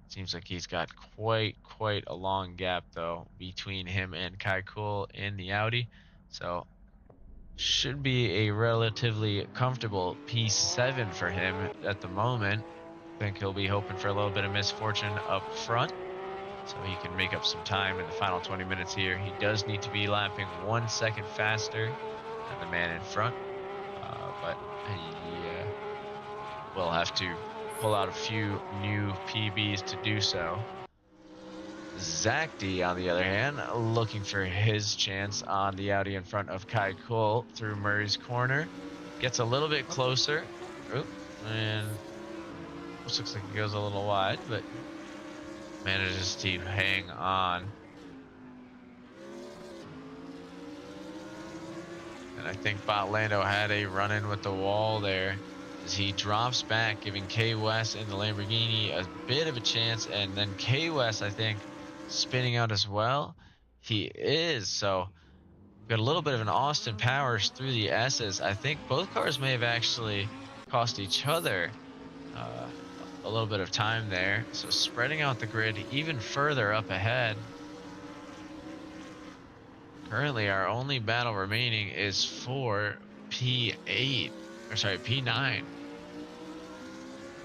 Seems like he's got quite a long gap, though, between him and Kai Cool in the Audi. So should be a relatively comfortable P7 for him at the moment. I think he'll be hoping for a little bit of misfortune up front so he can make up some time in the final 20 minutes here. He does need to be lapping 1 second faster than the man in front, but he will have to pull out a few new PBs to do so. Zach D, on the other hand, looking for his chance on the Audi in front of Kai Cole through Murray's corner. Gets a little bit closer. Oop, and this looks like he goes a little wide, but manages to hang on. And I think Botlando had a run-in with the wall there as he drops back, giving K West in the Lamborghini a bit of a chance. And then K West, I think, spinning out as well. He is. So we've got a little bit of an Austin Powers through the S's. I think both cars may have actually cost each other a little bit of time there. So spreading out the grid even further up ahead. Currently, our only battle remaining is for P8, or sorry, P9.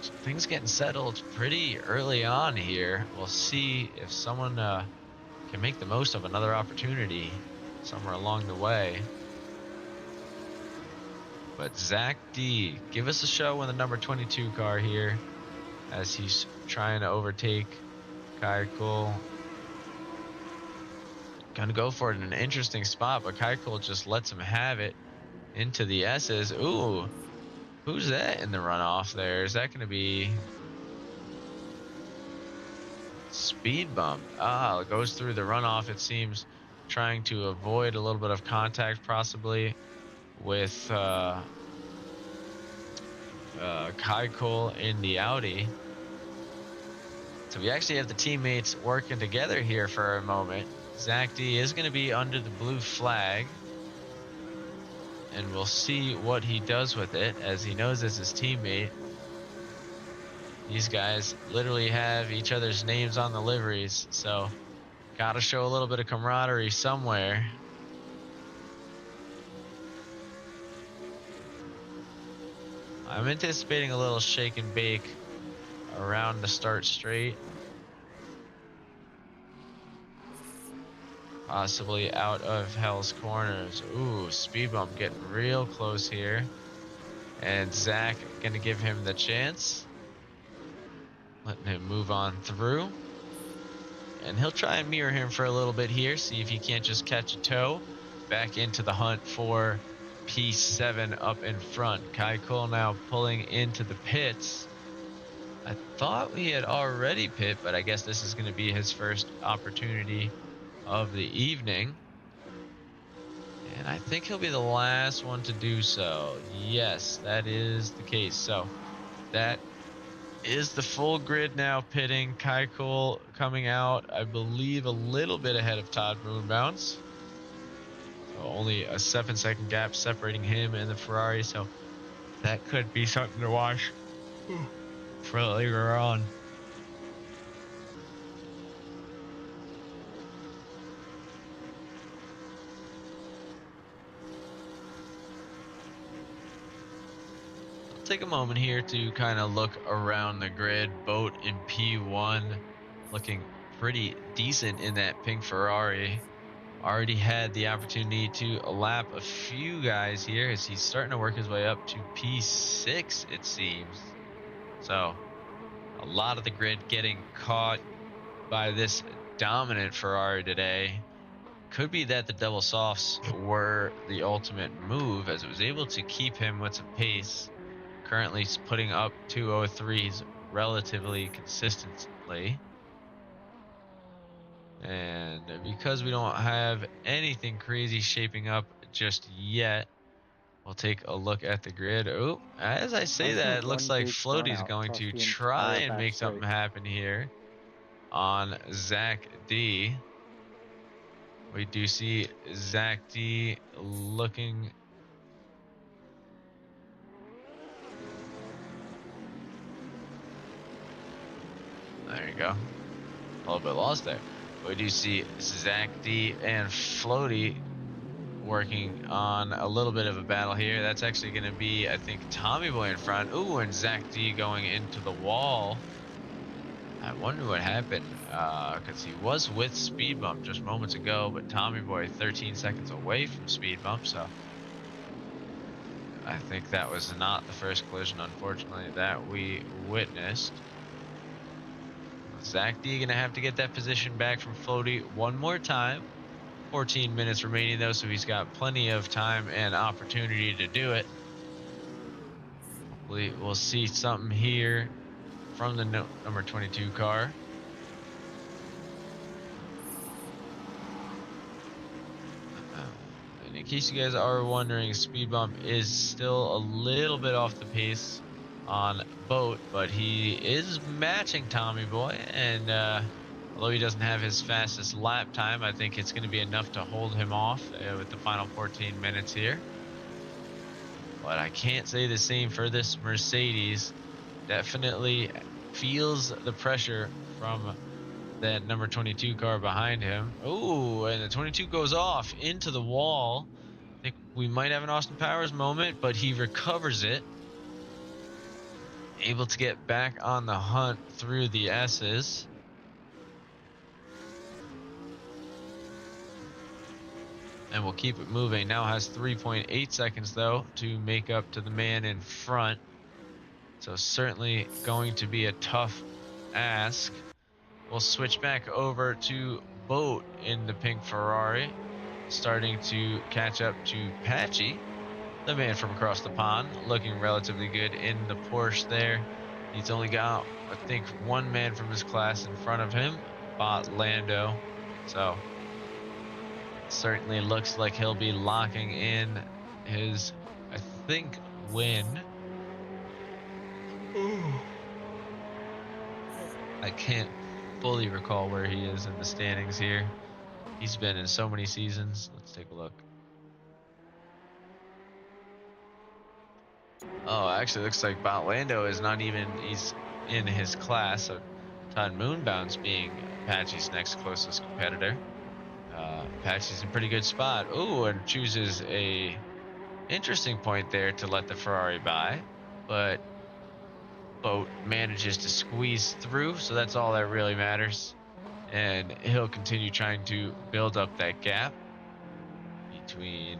So things getting settled pretty early on here. We'll see if someone can make the most of another opportunity somewhere along the way. But Zach D, give us a show in the number 22 car here as he's trying to overtake Kai Cole. Gonna go for it in an interesting spot, but Kai Cole just lets him have it into the S's. Ooh, who's that in the runoff there? Is that gonna be Speed Bump? Ah, it goes through the runoff, it seems, trying to avoid a little bit of contact possibly with Kai Cole in the Audi. So we actually have the teammates working together here for a moment. Zach D is going to be under the blue flag, and we'll see what he does with it, as he knows it's his teammate. These guys literally have each other's names on the liveries, so gotta show a little bit of camaraderie somewhere. I'm anticipating a little shake and bake around the start straight. Possibly out of Hell's Corners. Ooh, Speed Bump getting real close here. And Zach gonna give him the chance. Letting him move on through. And he'll try and mirror him for a little bit here. See if he can't just catch a tow. Back into the hunt for P7 up in front. Kai Cole now pulling into the pits. I thought we had already pit, but I guess this is gonna be his first opportunity of the evening, and I think he'll be the last one to do so. Yes, that is the case. So that is the full grid now pitting. Kai Cole coming out, I believe, a little bit ahead of Todd Moonbounce. So only a 7-second gap separating him and the Ferrari, so that could be something to watch for later on. Take a moment here to kind of look around the grid. Boat in P1 looking pretty decent in that pink Ferrari. Already had the opportunity to lap a few guys here as he's starting to work his way up to P6, it seems. So a lot of the grid getting caught by this dominant Ferrari today. Could be that the double softs were the ultimate move, as it was able to keep him with some pace. Currently putting up 203s relatively consistently. And because we don't have anything crazy shaping up just yet, we'll take a look at the grid. Oh, as I say that, it looks like Floaty's going to try and make something happen here on Zach D. We do see Zach D looking there you go. A little bit lost there. We do see Zach D and Floaty working on a little bit of a battle here. That's actually going to be, I think, Tommy Boy in front. Ooh, and Zach D going into the wall. I wonder what happened, because he was with Speed Bump just moments ago, but Tommy Boy 13 seconds away from Speed Bump, so I think that was not the first collision, unfortunately, that we witnessed. Zach D gonna have to get that position back from Floaty one more time. 14 minutes remaining though, so he's got plenty of time and opportunity to do it. Hopefully we'll see something here from the number 22 car. And in case you guys are wondering, Speed Bump is still a little bit off the pace on Boat, but he is matching Tommy Boy, and although he doesn't have his fastest lap time, I think it's going to be enough to hold him off with the final 14 minutes here. But I can't say the same for this Mercedes. Definitely feels the pressure from that number 22 car behind him. Oh, and the 22 goes off into the wall. I think we might have an Austin Powers moment, but he recovers it. Able to get back on the hunt through the S's. And we'll keep it moving. Now has 3.8 seconds, though, to make up to the man in front. So certainly going to be a tough ask. We'll switch back over to Boat in the pink Ferrari, starting to catch up to Patchy, the man from across the pond, looking relatively good in the Porsche there. He's only got, I think, one man from his class in front of him, Lando. So certainly looks like he'll be locking in his, I think, win. Ooh. I can't fully recall where he is in the standings here. He's been in so many seasons. Let's take a look. Oh, actually looks like Lando is not even, he's in his class. So Todd Moonbound's being Apache's next closest competitor. Apache's in a pretty good spot. Ooh, and chooses a interesting point there to let the Ferrari by, but Boat manages to squeeze through, so that's all that really matters. And he'll continue trying to build up that gap between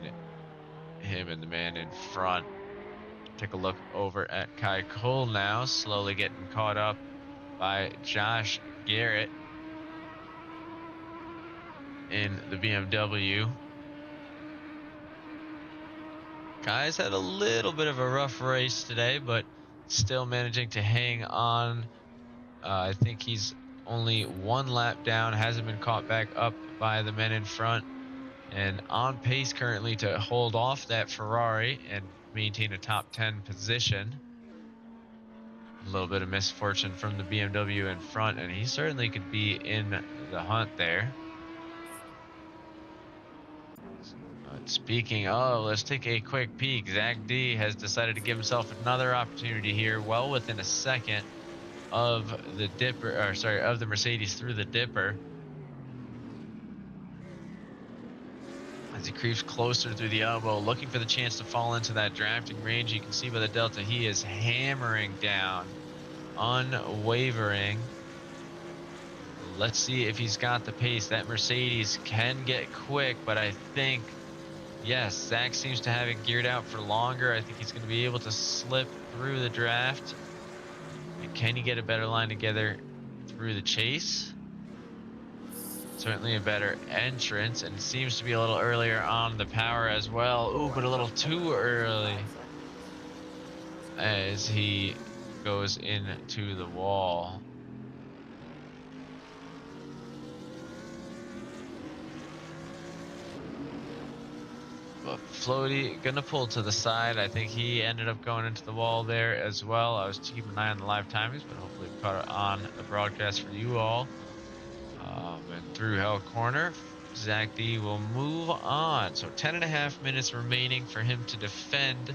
him and the man in front. Take a look over at Kai Cole now, slowly getting caught up by Josh Garrett in the BMW. Kai's had a little bit of a rough race today, but still managing to hang on. I think he's only one lap down, hasn't been caught back up by the men in front, and on pace currently to hold off that Ferrari and maintain a top 10 position. A little bit of misfortune from the BMW in front, and he certainly could be in the hunt there. Speaking of, let's take a quick peek. Zach D has decided to give himself another opportunity here, well within a second of the of the Mercedes through the dipper. As he creeps closer through the elbow, looking for the chance to fall into that drafting range. You can see by the Delta, he is hammering down, unwavering. Let's see if he's got the pace. That Mercedes can get quick, but I think, yes, Zach seems to have it geared out for longer. I think he's going to be able to slip through the draft. And can he get a better line together through the chase? Certainly a better entrance, and seems to be a little earlier on the power as well. Ooh, but a little too early as he goes into the wall. But Floaty gonna pull to the side. I think he ended up going into the wall there as well. I was keeping an eye on the live timings, but hopefully we caught it on the broadcast for you all. And through Hell Corner, Zach D will move on. So 10.5 minutes remaining for him to defend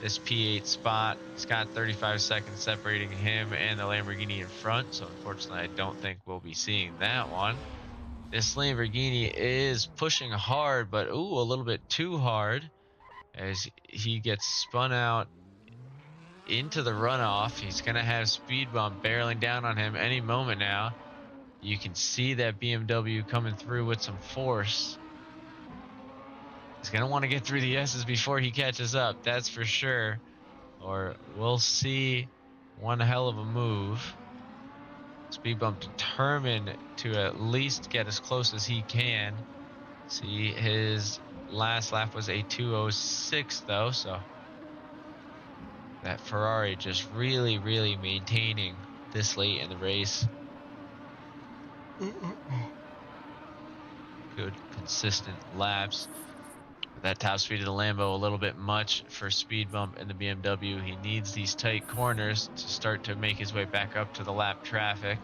this P8 spot. He's got 35 seconds separating him and the Lamborghini in front. So unfortunately, I don't think we'll be seeing that one. This Lamborghini is pushing hard, but ooh, a little bit too hard as he gets spun out into the runoff. He's going to have Speed Bump barreling down on him any moment now. You can see that BMW coming through with some force. He's going to want to get through the S's before he catches up, that's for sure. Or we'll see one hell of a move. Speed Bump determined to at least get as close as he can. See, his last lap was a 2:06 though, so that Ferrari just really, really maintaining this late in the race. Good, consistent laps. But that top speed of the Lambo a little bit much for Speed Bump in the BMW. He needs these tight corners to start to make his way back up to the lap traffic.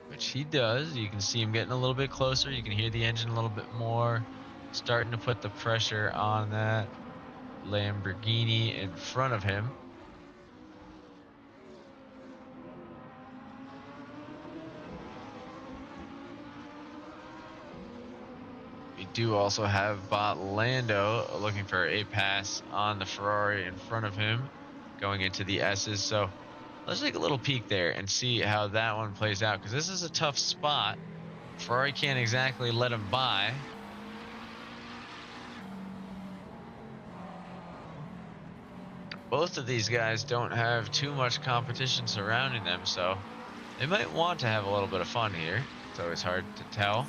Which he does. You can see him getting a little bit closer. You can hear the engine a little bit more. Starting to put the pressure on that Lamborghini in front of him. We do also have Bot Lando looking for a pass on the Ferrari in front of him going into the S's. So let's take a little peek there and see how that one plays out, because this is a tough spot. Ferrari can't exactly let him by. Both of these guys don't have too much competition surrounding them, so they might want to have a little bit of fun here. It's always hard to tell.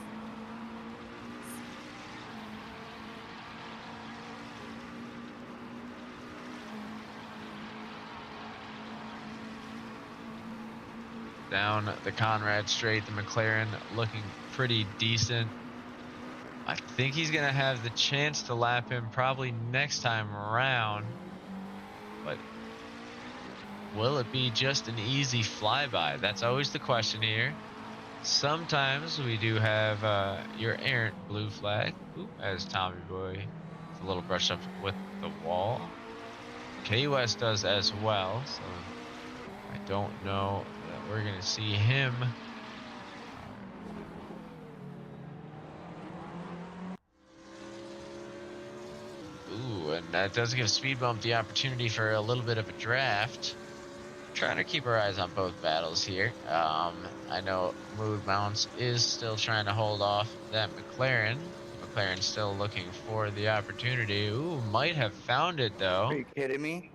Down the Conrad straight, the McLaren looking pretty decent. I think he's going to have the chance to lap him probably next time around. But will it be just an easy flyby? That's always the question here. Sometimes we do have your errant blue flag. Ooh, as Tommy Boy is a little brushed up with the wall. K West does as well, so I don't know that we're going to see him. Ooh, and that does give Speed Bump the opportunity for a little bit of a draft. Trying to keep our eyes on both battles here. I know Mood Bounce is still trying to hold off that McLaren. McLaren's still looking for the opportunity. Ooh, might have found it though. Are you kidding me?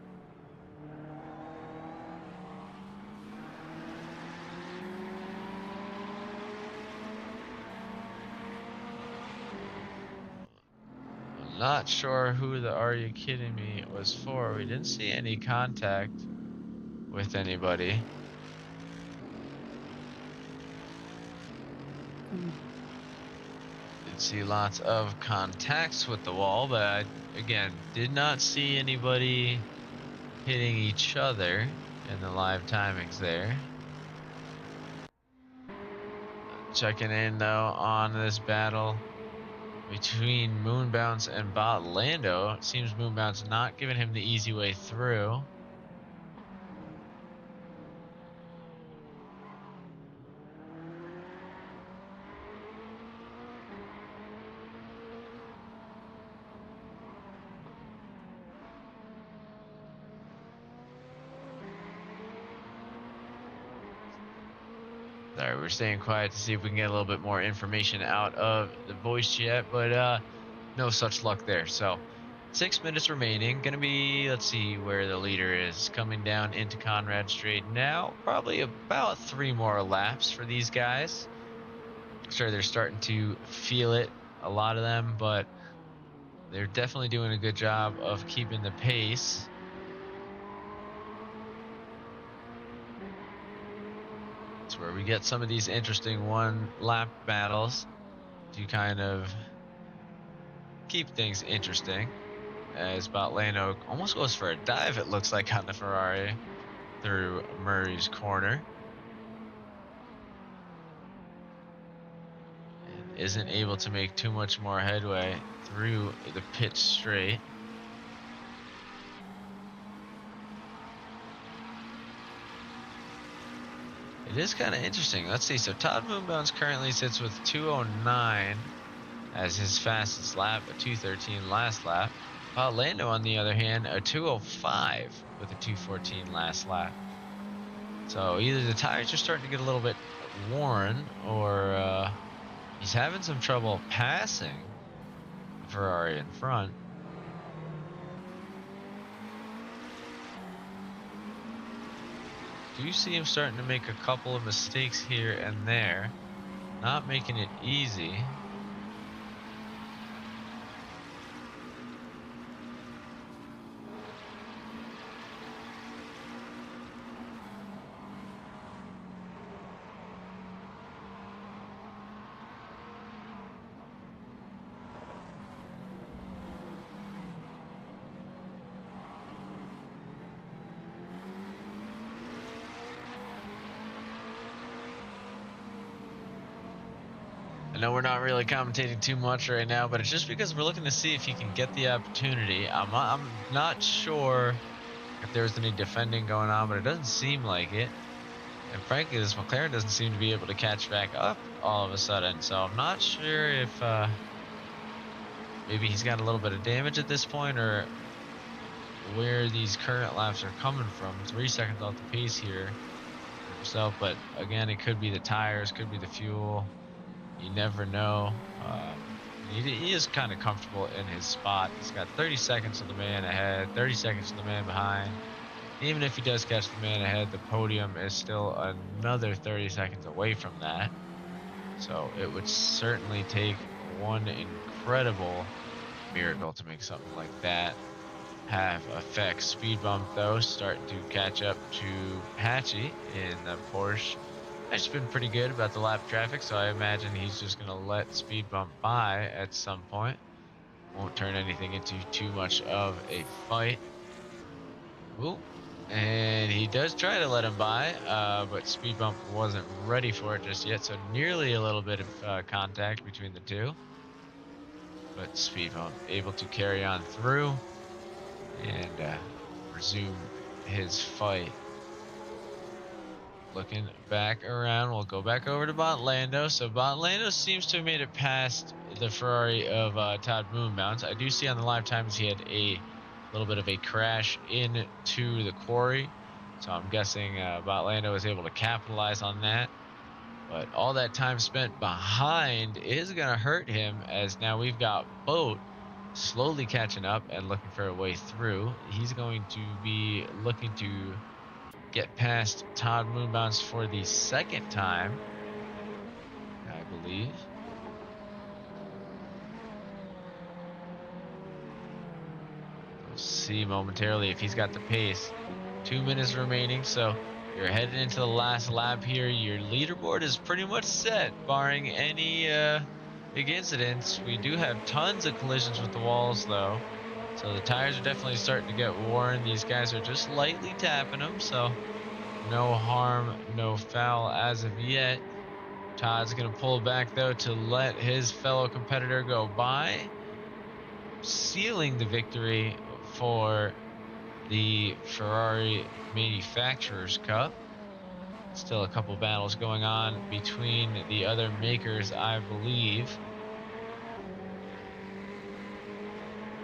Not sure who the "Are You Kidding Me" was for. We didn't see any contact with anybody. Did see lots of contacts with the wall, but I, again, did not see anybody hitting each other in the live timings there. Checking in though on this battle between Moonbounce and Bot Lando. It seems Moonbounce not giving him the easy way through. Sorry, we're staying quiet to see if we can get a little bit more information out of the voice chat, but no such luck there. So 6 minutes remaining. Gonna be, let's see where the leader is. Coming down into Conrad Straight now. Probably about 3 more laps for these guys. Sure, they're starting to feel it, a lot of them, but they're definitely doing a good job of keeping the pace. It's where we get some of these interesting one-lap battles to kind of keep things interesting. As Botlano almost goes for a dive, it looks like, on the Ferrari through Murray's corner. And isn't able to make too much more headway through the pit straight. It is kind of interesting. Let's see. So Todd Moonbounce currently sits with 2:09 as his fastest lap, a 2:13 last lap. Lando, on the other hand, a 2:05 with a 2:14 last lap. So either the tires are starting to get a little bit worn, or he's having some trouble passing the Ferrari in front. do see him starting to make a couple of mistakes here and there. Not making it easy. I know we're not really commentating too much right now, but it's just because we're looking to see if he can get the opportunity. I'm not sure if there's any defending going on, but it doesn't seem like it. And frankly, this McLaren doesn't seem to be able to catch back up all of a sudden. So I'm not sure if maybe he's got a little bit of damage at this point, or where these current laps are coming from. 3 seconds off the pace here for himself, but again, it could be the tires, could be the fuel. You never know. He is kind of comfortable in his spot. He's got 30 seconds to the man ahead, 30 seconds to the man behind. Even if he does catch the man ahead, the podium is still another 30 seconds away from that. So it would certainly take one incredible miracle to make something like that have effect. Speed bump though, starting to catch up to Patchy in the Porsche. It's been pretty good about the lap traffic, so I imagine he's just going to let speed bump by at some point. Won't turn anything into too much of a fight. Ooh, and he does try to let him by, but speed bump wasn't ready for it just yet, so nearly a little bit of contact between the two. But speed bump able to carry on through and resume his fight. Looking back around, we'll go back over to Botlando. So Botlando seems to have made it past the Ferrari of Todd Moonbounce. I do see on the live times he had a little bit of a crash into the quarry. So I'm guessing Botlando was able to capitalize on that. But all that time spent behind is going to hurt him, as now we've got Boat slowly catching up and looking for a way through. He's going to be looking to get past Todd Moonbounce for the second time, I believe. We'll see momentarily if he's got the pace. 2 minutes remaining, so you're heading into the last lap here. Your leaderboard is pretty much set, barring any big incidents. We do have tons of collisions with the walls, though. So the tires are definitely starting to get worn. These guys are just lightly tapping them, so no harm, no foul as of yet. Todd's going to pull back, though, to let his fellow competitor go by, sealing the victory for the Ferrari Manufacturers Cup. Still a couple battles going on between the other makers, I believe.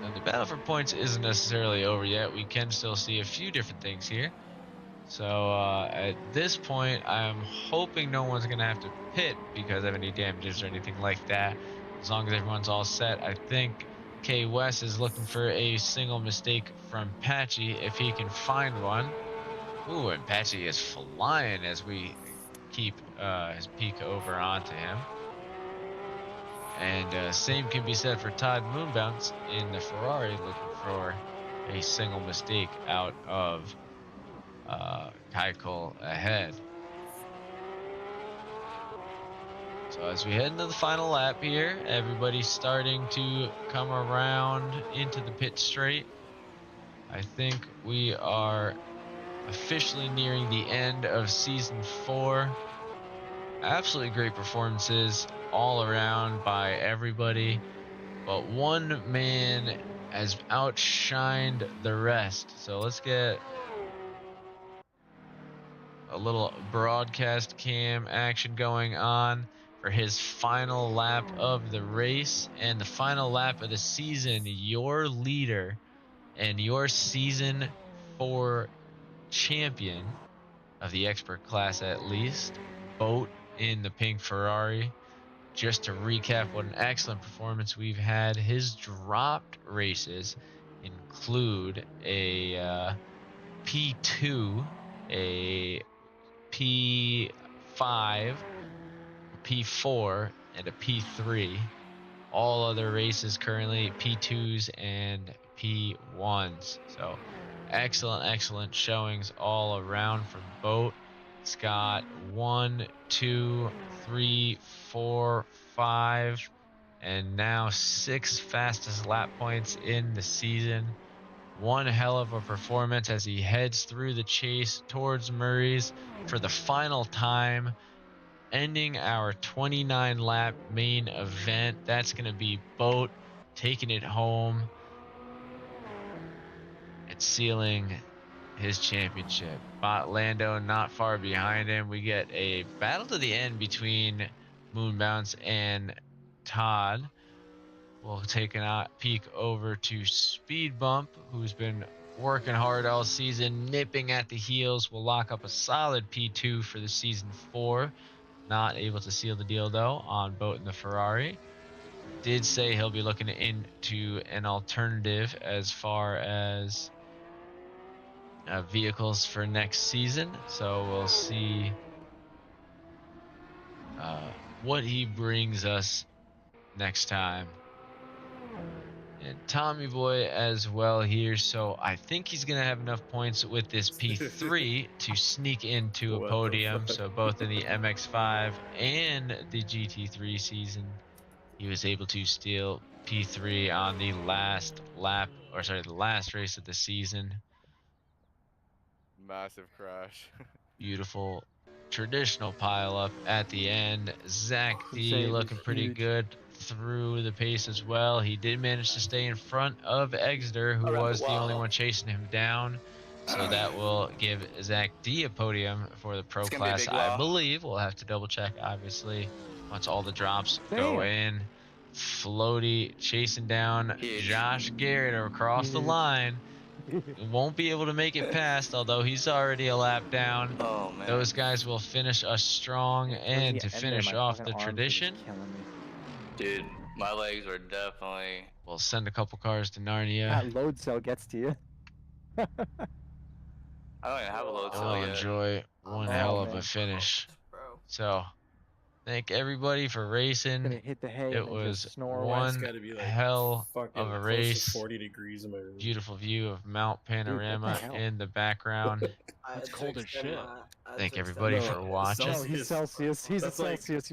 And the battle for points isn't necessarily over yet. We can still see a few different things here. So at this point, I'm hoping no one's going to have to pit because of any damages or anything like that. As long as everyone's all set, I think K West is looking for a single mistake from Patchy if he can find one. Ooh, and Patchy is flying as we keep his peak over onto him. And same can be said for Todd Moonbounce in the Ferrari, looking for a single mistake out of Keiko ahead. So as we head into the final lap here, everybody's starting to come around into the pit straight. I think we are officially nearing the end of season 4. Absolutely great performances all around by everybody, but one man has outshined the rest. So let's get a little broadcast cam action going on for his final lap of the race and the final lap of the season. Your leader and your season 4 champion of the expert class, at least, Boat in the pink Ferrari. Just to recap what an excellent performance we've had, his dropped races include a P2, a P5, P4, and a P3. All other races currently P2s and P1s. So excellent showings all around from Boat. It's got 1, 2, 3, 4, 5, and now 6 fastest lap points in the season. One hell of a performance as he heads through the chase towards Murray's for the final time, ending our 29 lap main event. That's going to be Boat taking it home and sealing his championship. Lando not far behind him. We get a battle to the end between Moonbounce and Todd. We'll take a peek over to Speed Bump, who's been working hard all season, nipping at the heels. Will lock up a solid P2 for the season 4. Not able to seal the deal, though, on Boat in the Ferrari. Did say he'll be looking into an alternative as far as vehicles for next season. So we'll see what he brings us next time. And Tommy Boy as well here. So I think he's going to have enough points with this P3 to sneak into a What the podium. fuck? So both in the MX5 and the GT3 season, he was able to steal P3 on the last lap, or sorry, the last race of the season. Massive crash. Beautiful traditional pile up at the end. Zach D Hussein looking is pretty huge. good through the pace as well. He did manage to stay in front of Exeter, who Around the was the only wall. one chasing him down. So that will give Zach D a podium for the pro It's gonna be a class, big I wall. believe. We'll have to double check, obviously, once all the drops go in. Floaty chasing down Huge. Josh Garrett across the Huge. line. Won't be able to make it past, although he's already a lap down. Oh man. Those guys will finish us strong, and to finish off the tradition, Dude, my legs were definitely. we'll send a couple cars to Narnia. That load cell gets to you. I don't even have a load And cell we'll yet. enjoy one Oh, hell of man. a finish. Bro. So, thank everybody for Gonna racing. hit the hay It and then was just snore. one It's gotta be like hell fucking of a close race. to 40 degrees in my room. Beautiful view of Mount Panorama hell? in the background. I had It's to cold as extend shit. I had Thank to extend everybody my- for watching. No, he's Celsius. He's a That's like- Celsius.